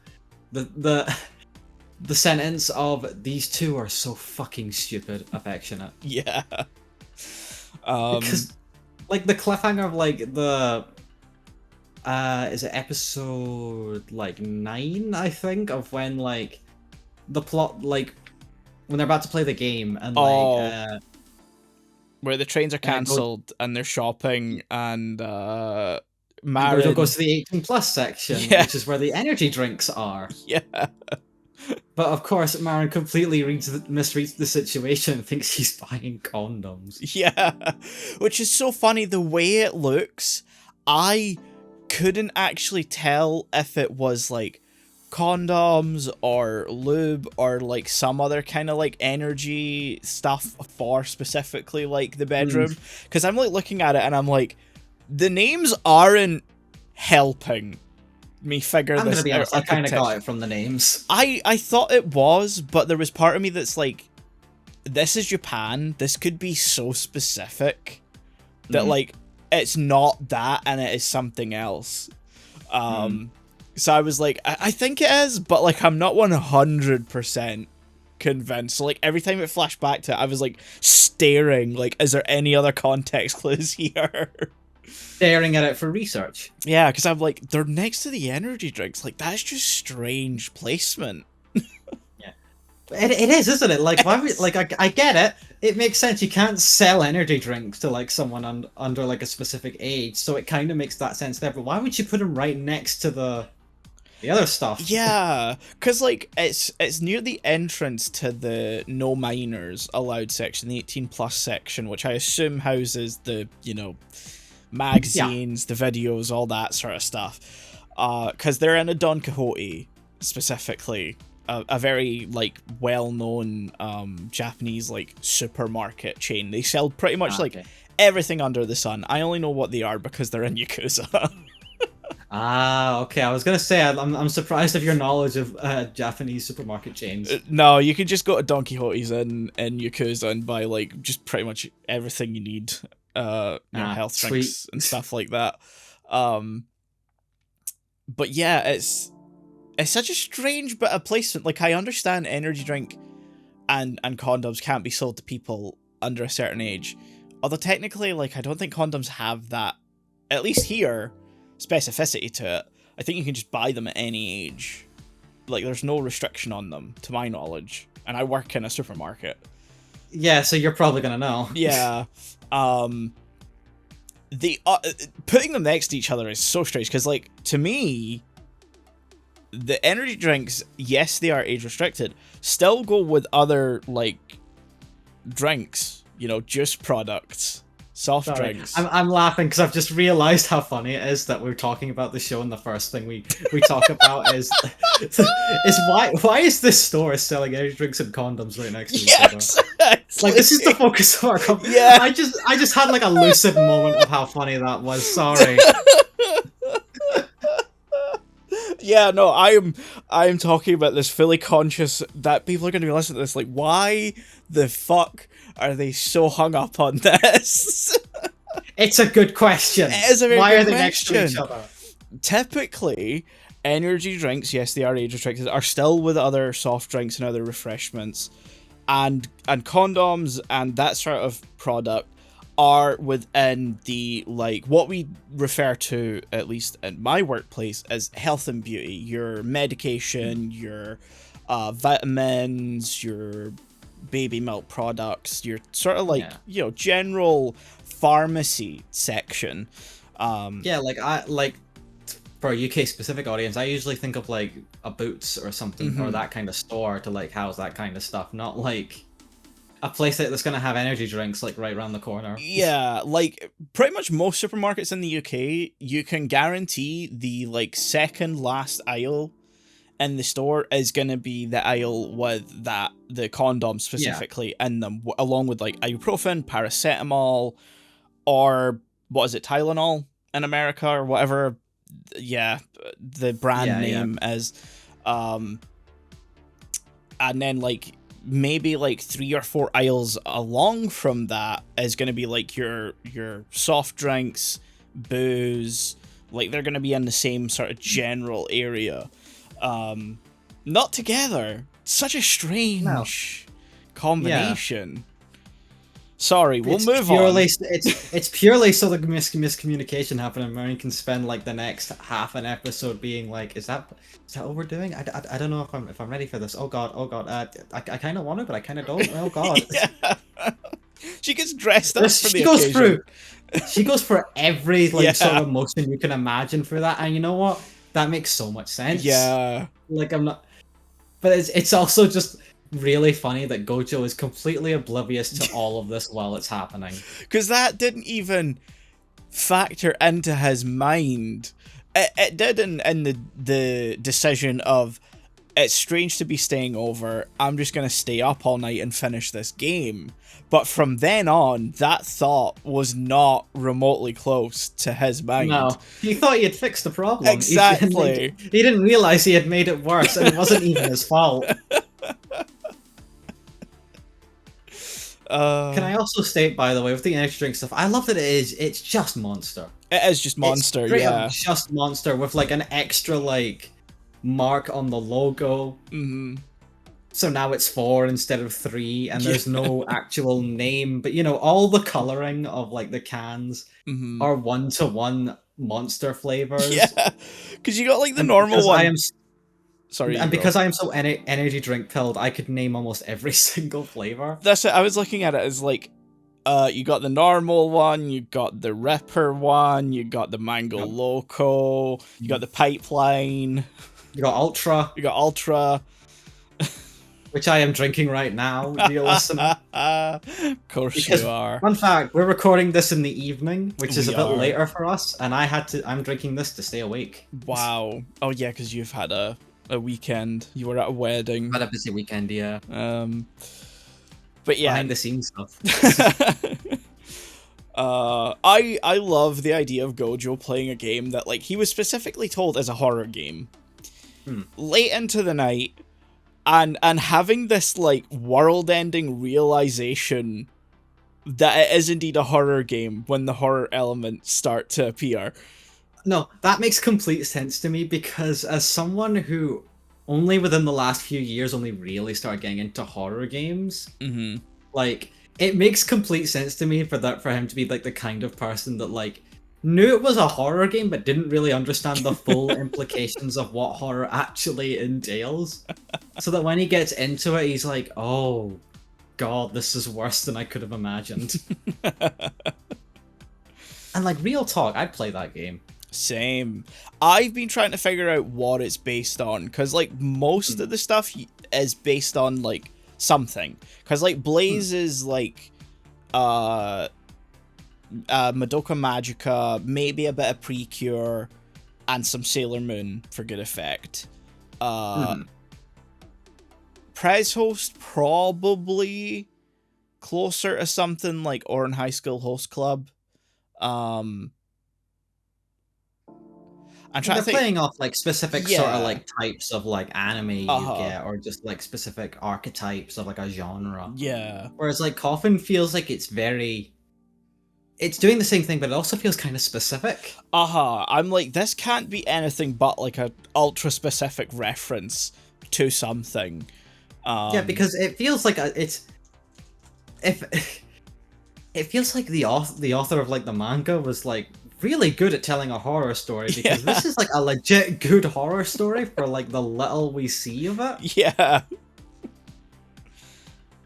sentence of "these two are so fucking stupid affectionate." Yeah. Because like the cliffhanger of like the is it episode like 9, I think, of when like the plot, like when they're about to play the game and like where the trains are cancelled and they're shopping and Marin goes to the 18+ section, which is where the energy drinks are. Yeah. But of course, Marin completely misreads the situation and thinks he's buying condoms. Yeah. Which is so funny, the way it looks, I couldn't actually tell if it was like condoms or lube or like some other kind of like energy stuff for specifically like the bedroom, because I'm like looking at it and I'm like, the names aren't helping me figure this out. I'm gonna be honest, I kind of got it from the names. I thought it was, but there was part of me that's like, this is Japan, this could be so specific that like it's not that and it is something else. So I was like, I think it is, but like I'm not 100% convinced. So like every time it flashed back to it, I was like staring, like, is there any other context clues here? Staring at it for research. Yeah, because I'm like, they're next to the energy drinks. Like, that's just strange placement. Yeah. It is, isn't it? Like, why would, It's- like, I get it. It makes sense. You can't sell energy drinks to like someone under like a specific age, so it kind of makes that sense there. But why would you put them right next to the other stuff? Yeah, because like it's near the entrance to the no minors allowed section, the 18 plus section, which I assume houses the, you know, Yeah. magazines, the videos, all that sort of stuff. Because they're in a Don Quixote specifically, a very like well-known Japanese like supermarket chain. They sell pretty much like Okay. everything under the sun. I only know what they are because they're in Yakuza. Okay. I was gonna say I'm surprised of your knowledge of Japanese supermarket chains. No, you can just go to Don Quixote's in Yakuza and buy like just pretty much everything you need. Health Sweet. drinks and stuff like that. Um, but yeah, it's such a strange bit of placement. Like, I understand energy drink and condoms can't be sold to people under a certain age. Although technically, like, I don't think condoms have that, at least here, specificity to it. I think you can just buy them at any age. Like, there's no restriction on them, to my knowledge. And I work in a supermarket. Yeah, so you're probably gonna know. Yeah. The putting them next to each other is so strange because, like, to me, the energy drinks, yes, they are age restricted, still go with other like drinks, you know, juice products, soft Sorry, drinks. I'm laughing because I've just realized how funny it is that we're talking about the show, and the first thing we talk about is why is this store selling energy drinks and condoms right next to each other? Yes, Like, this is the focus of our company. Yeah. I just had like a lucid moment of how funny that was. Sorry. Yeah, no, I'm talking about this fully conscious that people are going to be listening to this. Like, why the fuck are they so hung up on this? It's a good question. It is a very Why good are they next to each question. other? Typically, energy drinks, yes, they are age restricted, are still with other soft drinks and other refreshments, and condoms and that sort of product are within the, like, what we refer to, at least in my workplace, as health and beauty. Your medication, your vitamins, your baby milk products, your sort of like, Yeah. you know, general pharmacy section. Yeah, like for a UK specific audience, I usually think of like a Boots or something, or that kind of store to like house that kind of stuff, not like a place that's gonna have energy drinks like right around the corner. Yeah, like pretty much most supermarkets in the UK, you can guarantee the like second last aisle in the store is gonna be the aisle with the condoms specifically in them, along with like ibuprofen, paracetamol, or what is it, Tylenol in America or whatever. Yeah, the brand Yeah, name is. And then like maybe like 3 or 4 aisles along from that is going to be like your soft drinks, booze, like they're going to be in the same sort of general area, not together. Such a strange combination. Sorry, we'll move on. It's purely so the miscommunication happened, and Marion can spend like the next half an episode being like, "Is that what we're doing? I don't know if I'm ready for this. Oh god, oh god. I kind of want to, but I kind of don't. Oh god." Yeah. She gets dressed up for the goes occasion. She goes for every like Yeah. sort of emotion you can imagine for that, and you know what? That makes so much sense. Yeah. Like, I'm not, but it's also just really funny that Gojo is completely oblivious to all of this while it's happening. Because that didn't even factor into his mind. It did in the decision of, it's strange to be staying over, I'm just going to stay up all night and finish this game. But from then on, that thought was not remotely close to his mind. No, he thought he had fixed the problem. Exactly. He didn't realize he had made it worse, and it wasn't even his fault. Can I also state, by the way, with the energy drink stuff, I love that it's just Monster. It is just Monster, It's straight yeah. up just Monster with like an extra like mark on the logo. Mm-hmm. So now it's 4 instead of 3, and there's no actual name, but you know, all the coloring of like the cans are 1-to-1 Monster flavors. Yeah, because you got like the normal one. Sorry, you And go. because I am so energy drink pilled, I could name almost every single flavor. That's it. I was looking at it as like, you got the normal one, you got the Ripper one, you got the Mango Yep. Loco, you got the Pipeline, You got Ultra, you got Ultra. which I am drinking right now, dear listener. Of course Because you are. fun fact, we're recording this in the evening, which is We a bit are. later for us, and I'm drinking this to stay awake. Wow. Oh yeah, because you've had a weekend. You were at a wedding. Had a busy weekend, yeah. But yeah. Behind the scenes stuff. I love the idea of Gojo playing a game that, like, he was specifically told as a horror game. Late into the night, and having this, like, world-ending realization that it is indeed a horror game when the horror elements start to appear. No, that makes complete sense to me, because as someone who only within the last few years only really started getting into horror games, like, it makes complete sense to me for him to be like the kind of person that like knew it was a horror game but didn't really understand the full implications of what horror actually entails. So that when he gets into it, he's like, oh god, this is worse than I could have imagined. And like, real talk, I'd play that game. Same. I've been trying to figure out what it's based on, because like most of the stuff is based on like something, because like Blaze is like Madoka Magica, maybe a bit of Precure, and some Sailor Moon for good effect. Prez Host probably closer to something like Oran High School Host Club. I'm trying to think. Playing off like specific sort of like types of like anime you get, or just like specific archetypes of like a genre. Yeah. Whereas like Coffin feels like it's doing the same thing, but it also feels kind of specific. I'm like, this can't be anything but like a ultra specific reference to something. Yeah, because it feels like it feels like the author of like the manga was like really good at telling a horror story, because this is like a legit good horror story for like the little we see of it. Yeah.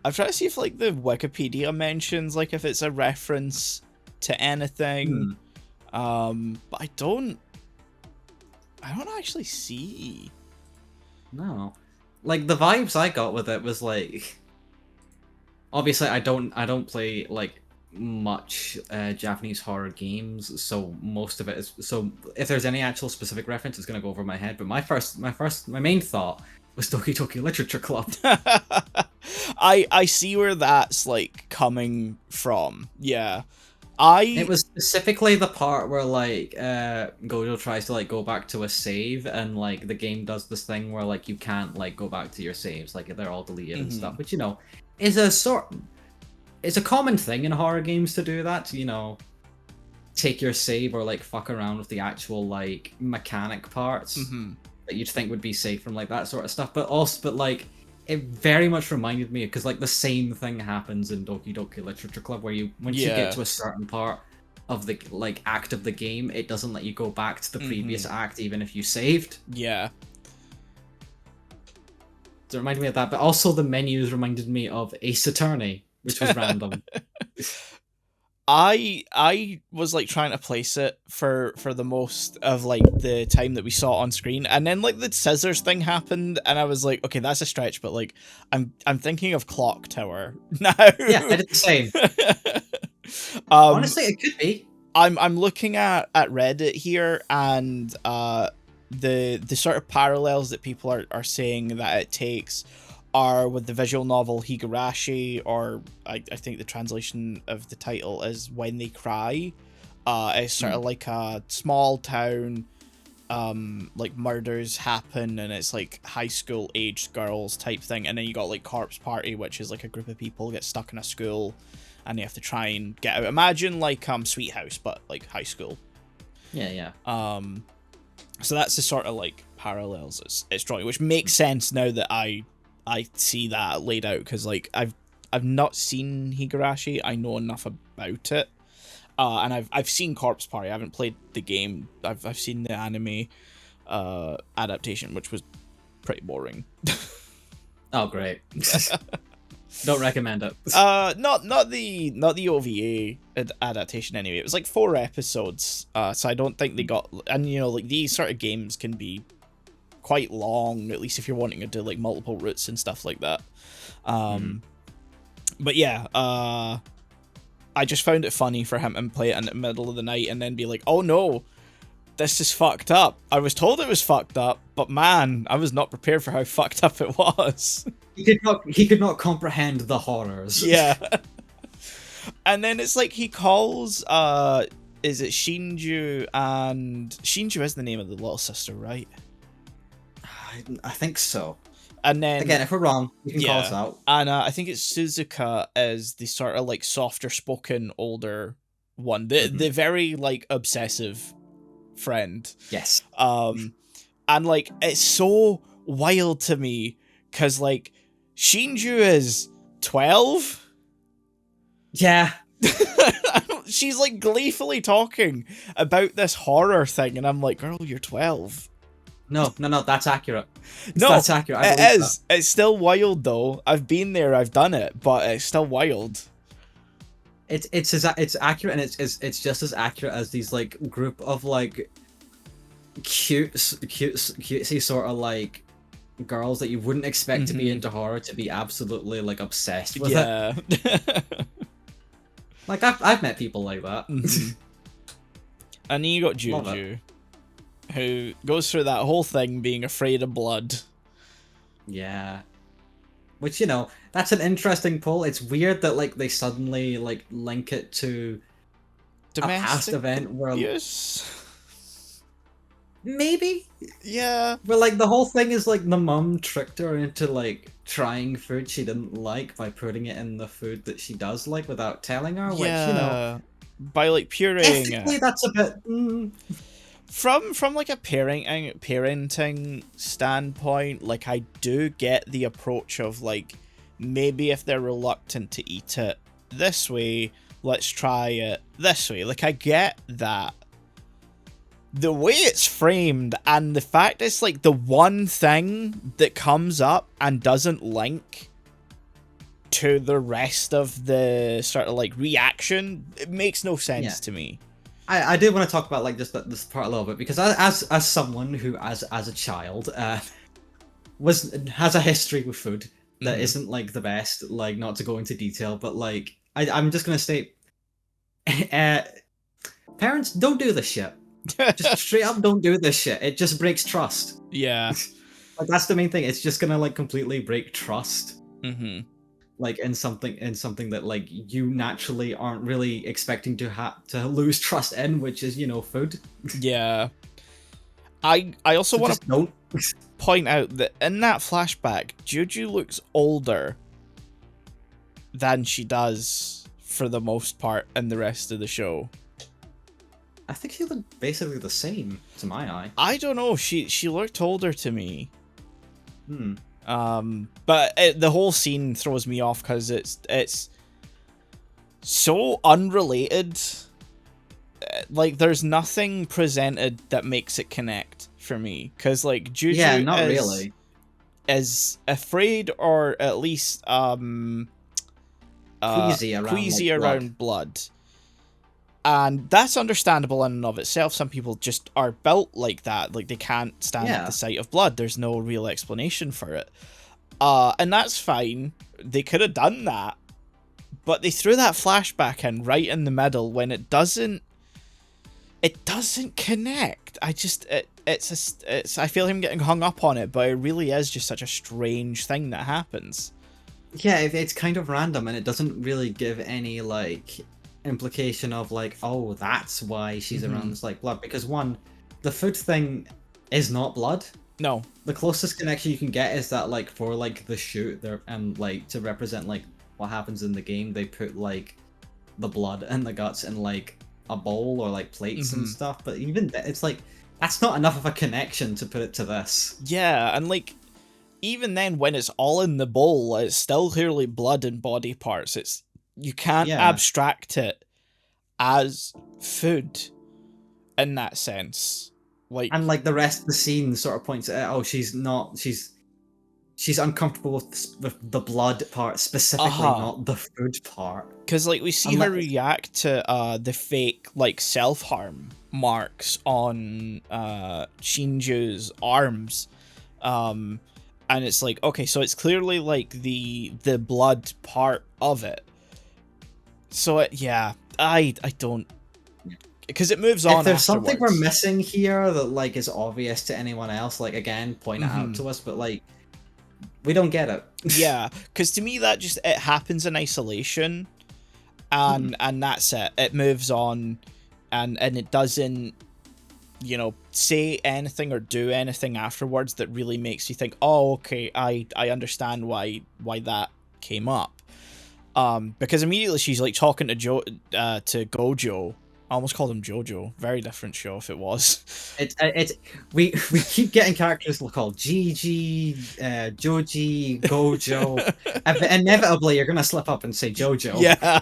I'm trying to see if like the Wikipedia mentions like if it's a reference to anything. But I don't actually see. No. Like the vibes I got with it was like, obviously I don't play like much Japanese horror games, so most of it is, so if there's any actual specific reference, it's gonna go over my head. But my main thought was Doki Doki Literature Club. I see where that's like coming from. Yeah. It was specifically the part where like Gojo tries to like go back to a save, and like the game does this thing where like you can't like go back to your saves, like they're all deleted and stuff, which, you know, is it's a common thing in horror games to do that, to, you know, take your save or like fuck around with the actual like mechanic parts that you'd think would be safe from like that sort of stuff. But like it very much reminded me, because like the same thing happens in Doki Doki Literature Club, where once you get to a certain part of the like act of the game, it doesn't let you go back to the previous act even if you saved. Yeah. So it reminded me of that, but also the menus reminded me of Ace Attorney, which was random. I was like trying to place it for the most of like the time that we saw on screen, and then like the scissors thing happened, and I was like, okay, that's a stretch, but like I'm thinking of Clock Tower now. Yeah, I did the same. Honestly, it could be. I'm looking at Reddit here, and the sort of parallels that people are saying that it takes are with the visual novel Higurashi, or I think the translation of the title is When They Cry. It's sort of like a small town, like murders happen, and it's like high school aged girls type thing, and then you got like Corpse Party, which is like a group of people get stuck in a school and they have to try and get out. Imagine like Sweet House, but like high school. Yeah. So that's the sort of like parallels it's drawing, which makes sense now that I see that laid out, because like I've not seen Higurashi. I know enough about it, and I've seen Corpse Party. I haven't played the game. I've seen the anime adaptation, which was pretty boring. Oh, great. Don't recommend it. Not the OVA adaptation anyway. It was like 4 episodes, so I don't think they got. And you know, like these sort of games can be quite long, at least if you're wanting to do like multiple routes and stuff like that. But yeah, I just found it funny for him to play it in the middle of the night and then be like, oh no, this is fucked up. I was told it was fucked up, but man, I was not prepared for how fucked up it was. He could not comprehend the horrors. Yeah. And then it's like he calls, is it Shinju, and Shinju is the name of the little sister, right? I think so. And then again, if we're wrong, you can call us out. And I think it's Suzuka is the sort of like softer spoken older one, the very like obsessive friend. Yes. And like it's so wild to me because like Shinju is 12. Yeah. She's like gleefully talking about this horror thing, and I'm like, girl, you're 12. No, that's accurate. That's accurate. It is. That. It's still wild though. I've been there, I've done it, but it's still wild. It's accurate, and it's just as accurate as these like group of like cutesy sort of like girls that you wouldn't expect to be into horror to be absolutely like obsessed with it. Like I've met people like that. And then you got Juju, who goes through that whole thing being afraid of blood. Yeah. Which, you know, that's an interesting pull. It's weird that like they suddenly like link it to domestic a past event where abuse. Maybe. Yeah. But like the whole thing is like the mum tricked her into like trying food she didn't like by putting it in the food that she does like without telling her, which, you know, by like pureeing ethically, that's a bit from like a parenting standpoint, like I do get the approach of like maybe if they're reluctant to eat it this way, let's try it this way. Like I get that. The way it's framed and the fact it's like the one thing that comes up and doesn't link to the rest of the sort of like reaction, it makes no sense to me. I do want to talk about like just this part a little bit, because as someone who as a child has a history with food that isn't like the best, like not to go into detail, but like I'm just gonna state, parents, don't do this shit. Just straight up don't do this shit. It just breaks trust. Yeah. Like that's the main thing. It's just gonna like completely break trust. Like in something that like you naturally aren't really expecting to lose trust in, which is, you know, food. Yeah. I also want to point out that in that flashback, Juju looks older than she does for the most part in the rest of the show. I think she looked basically the same to my eye. I don't know. She looked older to me. But the whole scene throws me off because it's so unrelated. Like there's nothing presented that makes it connect for me. Because like Juju is afraid, or at least queasy around blood. And that's understandable in and of itself. Some people just are built like that. Like, they can't stand the sight of blood. There's no real explanation for it. And that's fine. They could have done that. But they threw that flashback in right in the middle when it doesn't connect. I feel him getting hung up on it, but it really is just such a strange thing that happens. Yeah, it's kind of random, and it doesn't really give any, like, implication of like, oh, that's why she's around this like blood, because one, the food thing is not blood. No, the closest connection you can get is that like for like the shoot there, and like to represent like what happens in the game, they put like the blood and the guts in like a bowl or like plates and stuff, but even it's like that's not enough of a connection to put it to this. Yeah, and like even then when it's all in the bowl, it's still clearly blood and body parts. You can't abstract it as food in that sense. Like, and like the rest of the scene sort of points at, oh, she's she's uncomfortable with the blood part specifically, not the food part. Because, like, we see her react to the fake, like, self-harm marks on Shinju's arms. And it's like, okay, so it's clearly, like, the blood part of it. So, yeah, I don't... Because it moves on. If there's afterwards. something we're missing here that, like, is obvious to anyone else, like, again, point it out to us, but, like, we don't get it. Yeah, because to me that just, it happens in isolation, and that's it. It moves on, and it doesn't, you know, say anything or do anything afterwards that really makes you think, oh, okay, I understand why that came up. Because immediately she's like talking to to Gojo. I almost called him Jojo. Very different show if it was. We keep getting characters called Gigi, Joji, Gojo. Inevitably, you're gonna slip up and say Jojo. Yeah.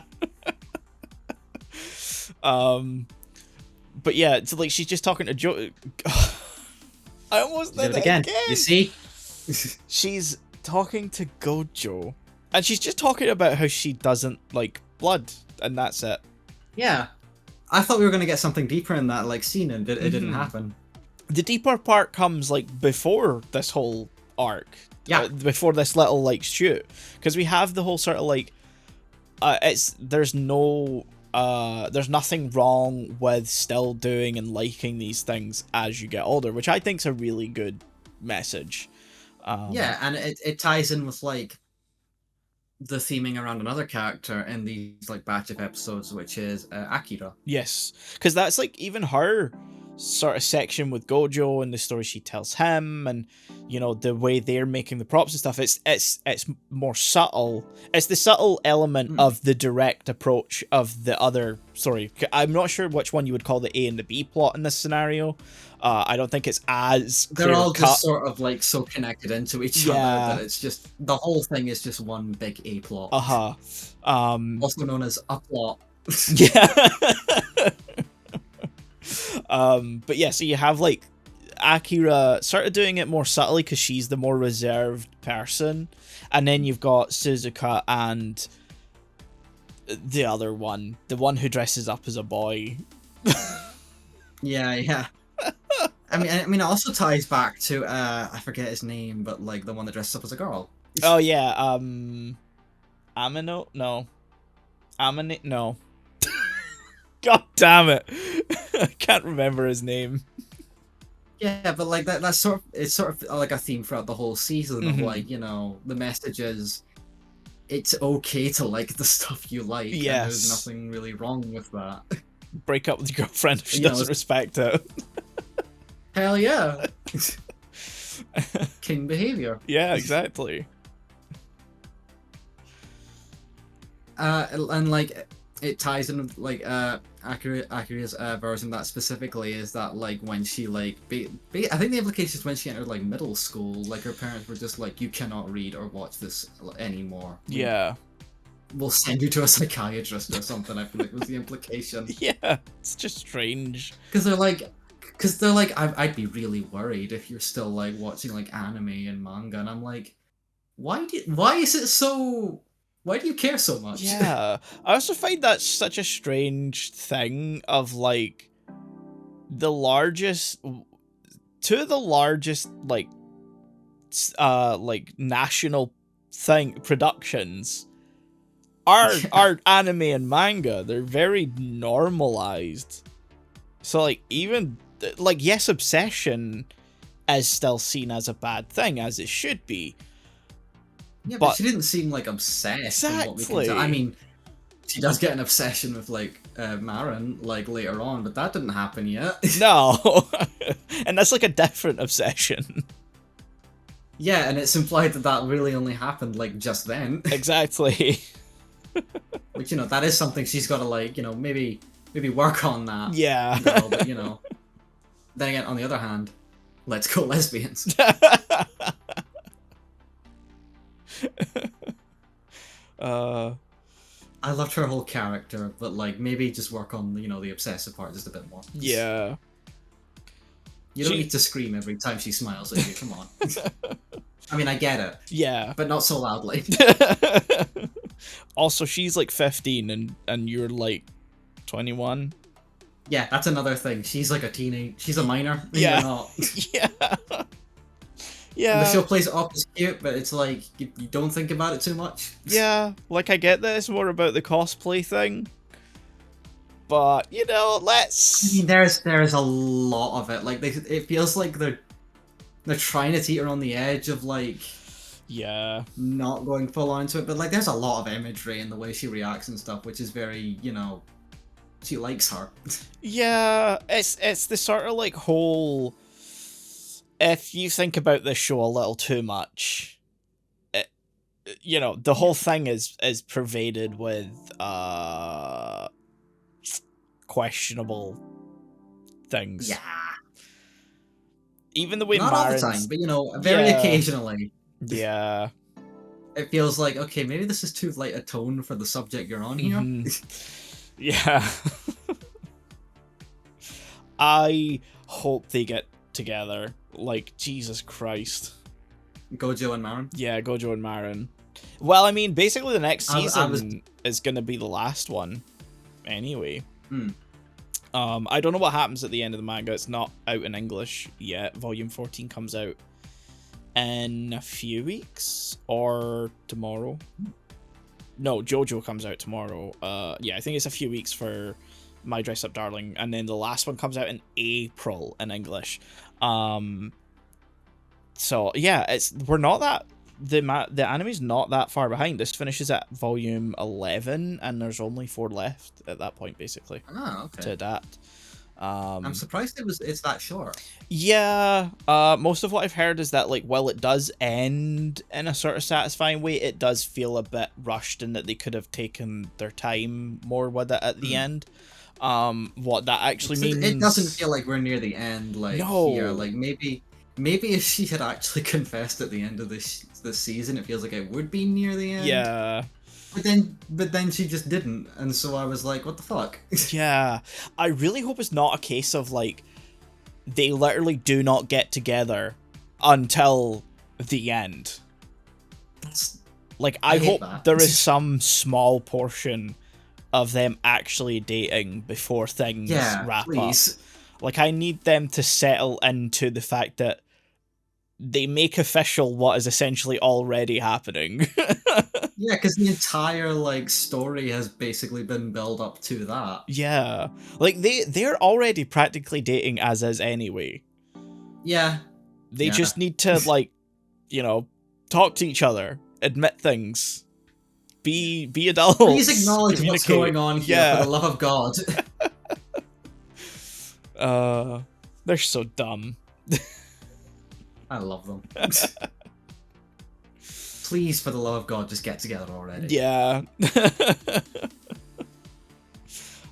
But yeah, it's like she's just talking to I almost did it again. You see? She's talking to Gojo, and she's just talking about how she doesn't like blood, and that's it. Yeah. I thought we were going to get something deeper in that, like, scene, and it didn't happen. The deeper part comes, like, before this whole arc. Yeah. Before this little, like, shoot. Because we have the whole sort of, like, there's nothing wrong with still doing and liking these things as you get older, which I think's a really good message. Yeah, and it ties in with, like, the theming around another character in these, like, batch of episodes, which is Akira. Yes, because that's, like, even her sort of section with Gojo and the story she tells him, and, you know, the way they're making the props and stuff. It's more subtle. It's the subtle element of the direct approach of the other story. I'm not sure which one you would call the A and the B plot in this scenario. I don't think it's as they're all just sort of, like, so connected into each other that it's just, the whole thing is just one big A plot. Also known as a plot. Yeah. But yeah, so you have, like, Akira sort of doing it more subtly because she's the more reserved person, and then you've got Suzuka and the other one, the one who dresses up as a boy. Yeah. I mean, it also ties back to I forget his name, but, like, the one that dresses up as a girl. Oh yeah, Amino? No. Amine? No. God damn it! I can't remember his name. Yeah, but, like, that's sort of, it's sort of like a theme throughout the whole season of, like, you know, the message is it's okay to like the stuff you like. Yes. And there's nothing really wrong with that. Break up with your girlfriend if she doesn't respect it. Hell yeah. King behavior. Yeah, exactly. And, like, it ties in with, like, Akira's version that specifically is that, like, when she, like, I think the implication is when she entered, like, middle school, like, her parents were just like, you cannot read or watch this anymore. Yeah. We'll send you to a psychiatrist or something, I feel like was the implication. Yeah, it's just strange. Because they're like, I'd be really worried if you're still, like, watching, like, anime and manga, and I'm like, why is it so... Why do you care so much? Yeah. I also find that such a strange thing of, like, two of the largest, like national productions are anime and manga. They're very normalized. So, like, even, like, yes, obsession is still seen as a bad thing, as it should be. Yeah, but she didn't seem, like, obsessed. Exactly. I mean, she does get an obsession with, like, Marin, like, later on, but that didn't happen yet. No. And that's, like, a different obsession. Yeah, and it's implied that really only happened, like, just then. Exactly. Which, you know, that is something she's got to, like, you know, maybe work on that. Yeah. But, you know. Then again, on the other hand, let's go lesbians. I loved her whole character, but, like, maybe just work on, you know, the obsessive part just a bit more. Yeah. You don't need to scream every time she smiles at you, come on. I mean, I get it. Yeah. But not so loudly. Also, she's like 15 and you're like 21. Yeah, that's another thing. She's like a teenage. She's a minor. And Yeah. you're not. Yeah. And the Yeah. show plays it off as cute, but it's like you don't think about it too much. Yeah. Like, I get that it's more about the cosplay thing. But, you know, let's... I mean, there's a lot of it. Like, it feels like they're trying to teeter on the edge of, like... Yeah. Not going full on to it, but, like, there's a lot of imagery in the way she reacts and stuff, which is very, you know... She likes her. Yeah, it's the sort of, like, whole... If you think about this show a little too much... you know, the whole thing is pervaded with, questionable things. Yeah. Even the way Not Marin's... all the time, but, you know, very occasionally. Yeah. It feels like, okay, maybe this is too light a tone for the subject you're on here. Yeah. I hope they get together. Like, Jesus Christ. Gojo and Marin? Yeah, Gojo and Marin. Well, I mean, basically the next season I is going to be the last one. Anyway. Hmm. I don't know what happens at the end of the manga. It's not out in English yet. Volume 14 comes out in a few weeks or tomorrow. No, JoJo comes out tomorrow. Yeah, I think it's a few weeks for My Dress Up Darling, and then the last one comes out in April in English. So yeah, we're not that the anime's not that far behind. This finishes at volume 11, and there's only 4 left at that point, basically. Oh, okay. To adapt. I'm surprised it's that short. Yeah, most of what I've heard is that, like, while it does end in a sort of satisfying way, it does feel a bit rushed and that they could have taken their time more with it at the end. What that actually means... It doesn't feel like we're near the end, like, here. Like, maybe if she had actually confessed at the end of this season, it feels like it would be near the end. Yeah. But then she just didn't, and so I was like, what the fuck? Yeah. I really hope it's not a case of, like, they literally do not get together until the end. Like, I hope there is some small portion of them actually dating before things wrap up. Like, I need them to settle into the fact that they make official what is essentially already happening. Yeah, because the entire, like, story has basically been built up to that. Yeah. Like, they're already practically dating as is anyway. Yeah. They just need to, like, you know, talk to each other, admit things, be adults. Please acknowledge what's going on here, for the love of God. They're so dumb. I love them. Please, for the love of God, just get together already. Yeah.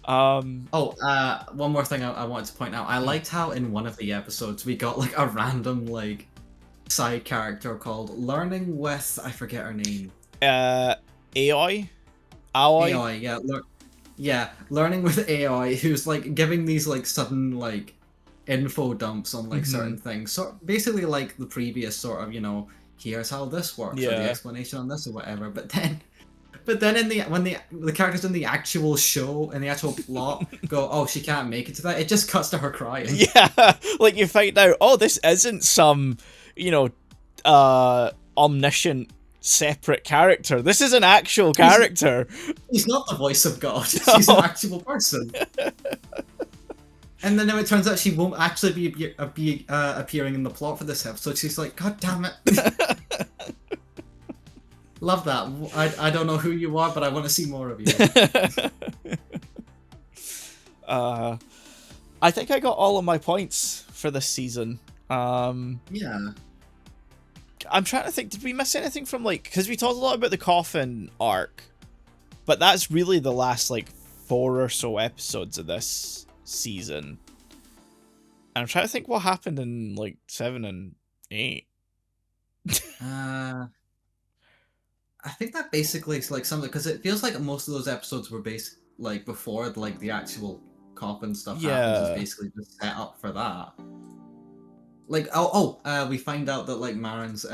One more thing I wanted to point out. I liked how in one of the episodes we got, like, a random, like, side character called Learning with... I forget her name. Aoi? Aoi, yeah. Learning with Aoi, who's, like, giving these, like, sudden, like, info dumps on, like, certain things. So basically, like, the previous sort of, you know, here's how this works, or the explanation on this, or whatever. But then when the characters in the actual show and the actual plot go, oh, she can't make it to that, it just cuts to her crying. Yeah, like, you find out, oh, this isn't some, you know, omniscient separate character. This is an actual character. He's not the voice of God. No. She's an actual person. And then it turns out she won't actually be appearing in the plot for this episode. She's like, God damn it. Love that. I don't know who you are, but I want to see more of you. I think I got all of my points for this season. Yeah. I'm trying to think, did we miss anything from, like, because we talked a lot about the coffin arc, but that's really the last, like, 4 or so episodes of this season. And I'm trying to think what happened in, like, 7 and 8. I think that basically is, like, something, because it feels like most of those episodes were based, like, before, like, the actual coffin stuff happens. It's basically just set up for that. Like, we find out that, like, Marin's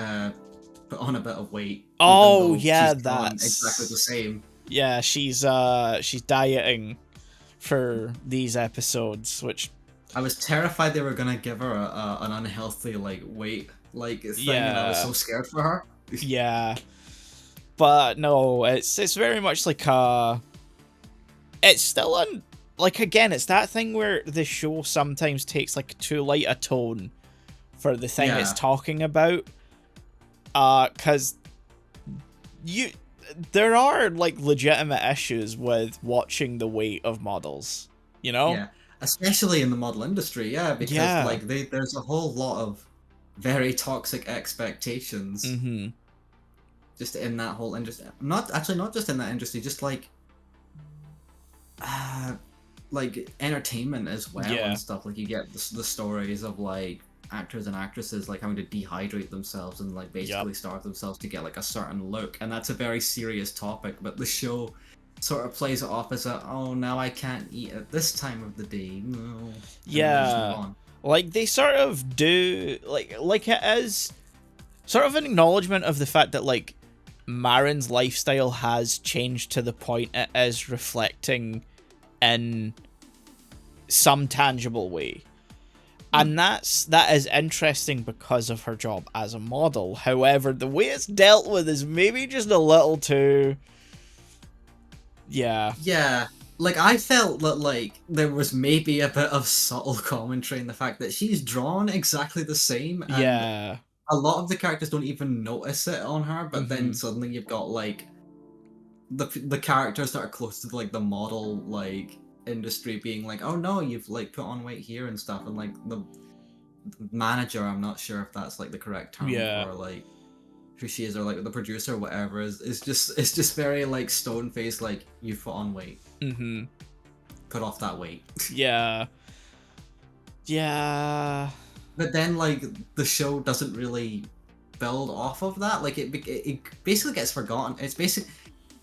put on a bit of weight, even Oh though yeah, she's drawn exactly the that's same. yeah. She's dieting for these episodes, which I was terrified they were gonna give her an unhealthy like weight like thing, and I was yeah, so scared for her. yeah. But no, it's very much like it's still like again, it's that thing where the show sometimes takes like too light a tone for the thing it's Yeah, talking about. Cause you there are like legitimate issues with watching the weight of models, you know? yeah, especially in the model industry. Yeah, because Yeah. like there's a whole lot of very toxic expectations Mm-hmm. just in that whole industry. Not just in that industry, just uh, like entertainment as well Yeah. and stuff. Like you get the stories of like actors and actresses like having to dehydrate themselves and like Yep. basically starve themselves to get like a certain look, and that's a very serious topic. But the show sort of plays it off as a, oh, now I can't eat at this time of the day, no, and then they just move Yeah. on. Like they sort of do like it is sort of an acknowledgement of the fact that like Marin's lifestyle has changed to the point it is reflecting in some tangible way. And that is interesting because of her job as a model. However, the way it's dealt with is maybe just a little too yeah. Yeah, like I felt that like there was maybe a bit of subtle commentary in the fact that she's drawn exactly the same, and Yeah. a lot of the characters don't even notice it on her. But then Mm-hmm. suddenly you've got like the characters that are close to like the model like industry being like, oh no, you've like put on weight here and stuff, and like the manager, I'm not sure if that's like the correct term Yeah. for like who she is, or like the producer or whatever, is just, it's just very like stone faced, like, you've put on weight, Mm-hmm. put off that weight. Yeah. Yeah. But then like the show doesn't really build off of that. Like it basically gets forgotten. It's basically,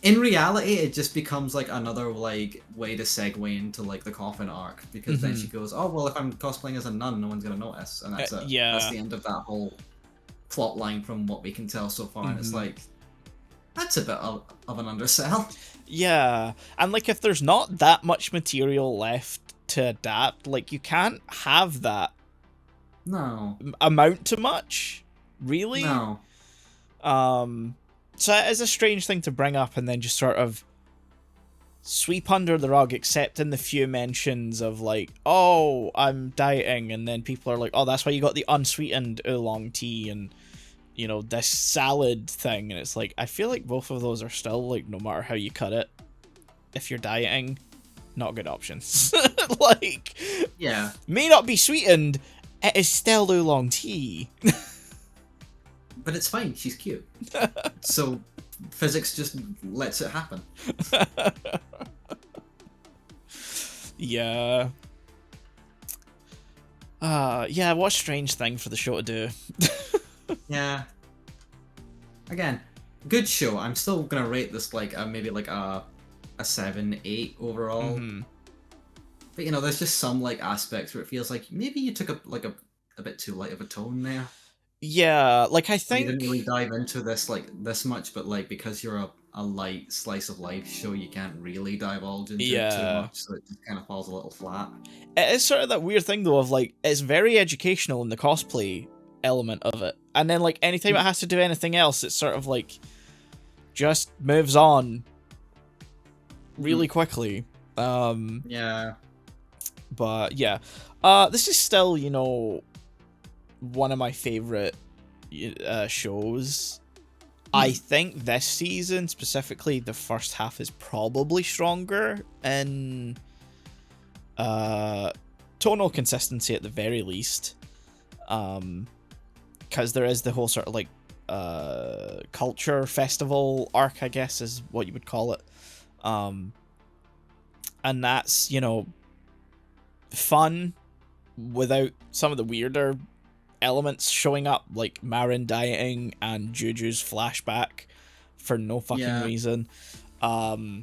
in reality, it just becomes like another like way to segue into like the coffin arc, because then she goes, oh well, if I'm cosplaying as a nun, no one's gonna notice, and that's it. That's Yeah. the end of that whole plot line from what we can tell so far. And it's like, that's a bit of an undersell. Yeah. And like if there's not that much material left to adapt, like you can't have that No. amount to much, really. No. So it is a strange thing to bring up and then just sort of sweep under the rug, except in the few mentions of like, oh, I'm dieting, and then people are like, oh, that's why you got the unsweetened oolong tea and you know this salad thing, and it's like I feel like both of those are still like, no matter how you cut it, if you're dieting, not good options. Like, Yeah. may not be sweetened, it is still oolong tea. But it's fine. She's cute. So physics just lets it happen. Yeah. Yeah, what a strange thing for the show to do. Yeah. Again, good show. I'm still gonna rate this like maybe like a 7-8 overall. But you know, there's just some like aspects where it feels like maybe you took a bit too light of a tone there. Yeah, like I You think didn't really dive into this like this much, but like because you're a light slice of life show, you can't really divulge into it too yeah. much, so it just kind of falls a little flat. It is sort of that weird thing though of like it's very educational in the cosplay element of it. And then like anytime it has to do anything else, it's sort of like just moves on really quickly. Yeah. But yeah. This is still, you know, one of my favorite shows. I think this season specifically, the first half is probably stronger in tonal consistency at the very least, because there is the whole sort of like culture festival arc, I guess is what you would call it, and that's, you know, fun without some of the weirder elements showing up, like Marin dieting and Juju's flashback for no fucking reason. So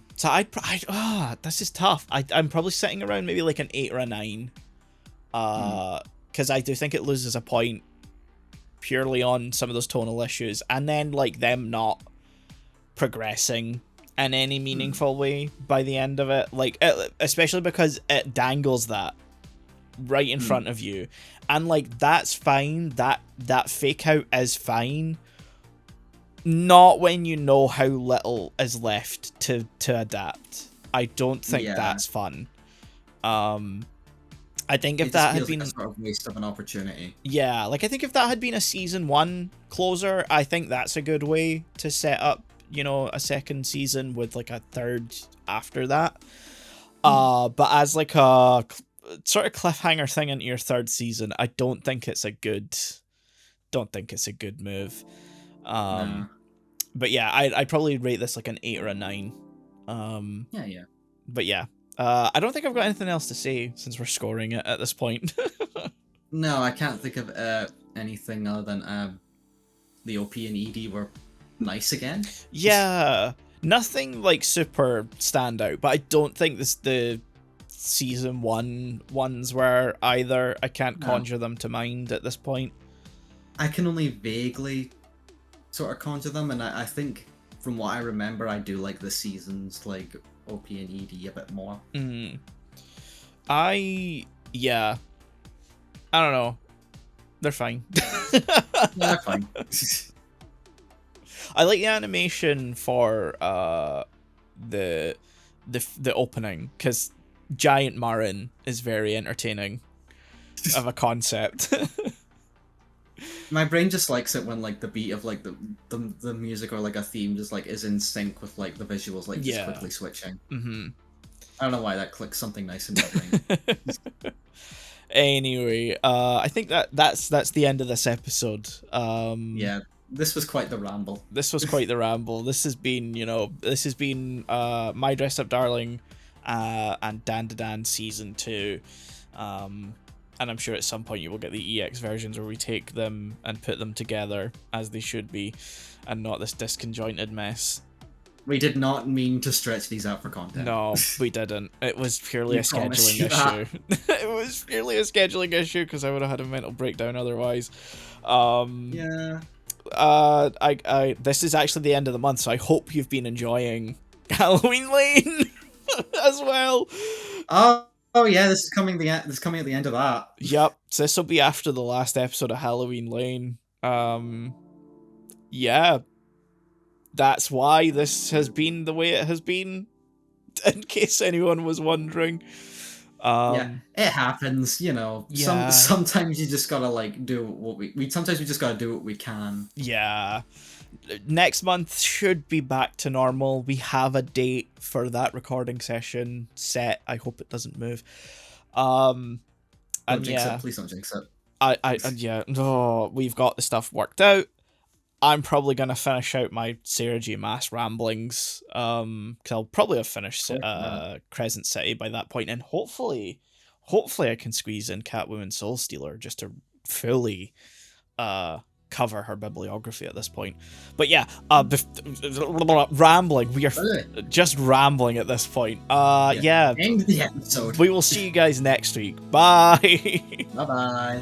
this is tough. I'm probably sitting around maybe like an 8 or a 9. Because I do think it loses a point purely on some of those tonal issues, and then like them not progressing in any meaningful way by the end of it, like especially because it dangles that right in front of you, and like that's fine, that fake out is fine, not when you know how little is left to adapt. I don't think that's fun. I think if that had been like a sort of waste of an opportunity. Yeah, like I think if that had been a season 1 closer, I think that's a good way to set up, you know, a second season with like a third after that. But as like a sort of cliffhanger thing into your third season, I don't think it's a good move. No. But yeah, I'd probably rate this like an 8 or a 9. Yeah. But yeah, I don't think I've got anything else to say since we're scoring it at this point. No, I can't think of anything other than the OP and ED were nice again. Yeah, nothing like super standout, but I don't think the season 1 ones were either. I can't conjure them to mind at this point. I can only vaguely sort of conjure them, and I think from what I remember, I do like the seasons like OP and ED a bit more. I don't know. They're fine. They're fine. I like the animation for the opening, because Giant Marin is very entertaining of a concept. My brain just likes it when like the beat of like the music or like a theme just like is in sync with like the visuals, like just quickly switching. I don't know why that clicks something nice in my brain. Anyway, I think that's the end of this episode. Yeah, this was quite the ramble. This has been, My Dress Up Darling and Dandadan Season 2. And I'm sure at some point you will get the EX versions where we take them and put them together as they should be, and not this disconjointed mess. We did not mean to stretch these out for content. No, we didn't. It was purely a scheduling issue. It was purely a scheduling issue because I would have had a mental breakdown otherwise. Yeah. This is actually the end of the month, so I hope you've been enjoying Halloween Lane as well. Oh yeah, this is coming at the end of that. Yep, so this will be after the last episode of Halloween Lane. Yeah. That's why this has been the way it has been, in case anyone was wondering. Yeah, it happens, you know. Yeah. Sometimes you just gotta like do what sometimes we just gotta do what we can. Yeah. Next month should be back to normal. We have a date for that recording session set. I hope it doesn't move. Don't jinx it. Please don't jinx it. We've got the stuff worked out. I'm probably going to finish out my Sarah J. Maas ramblings, because I'll probably have finished Crescent City by that point, and hopefully I can squeeze in Catwoman Soul Stealer just to fully cover her bibliography at this point. But yeah, rambling. We are just rambling at this point. Yeah. End the episode. We will see you guys next week. Bye. Bye-bye.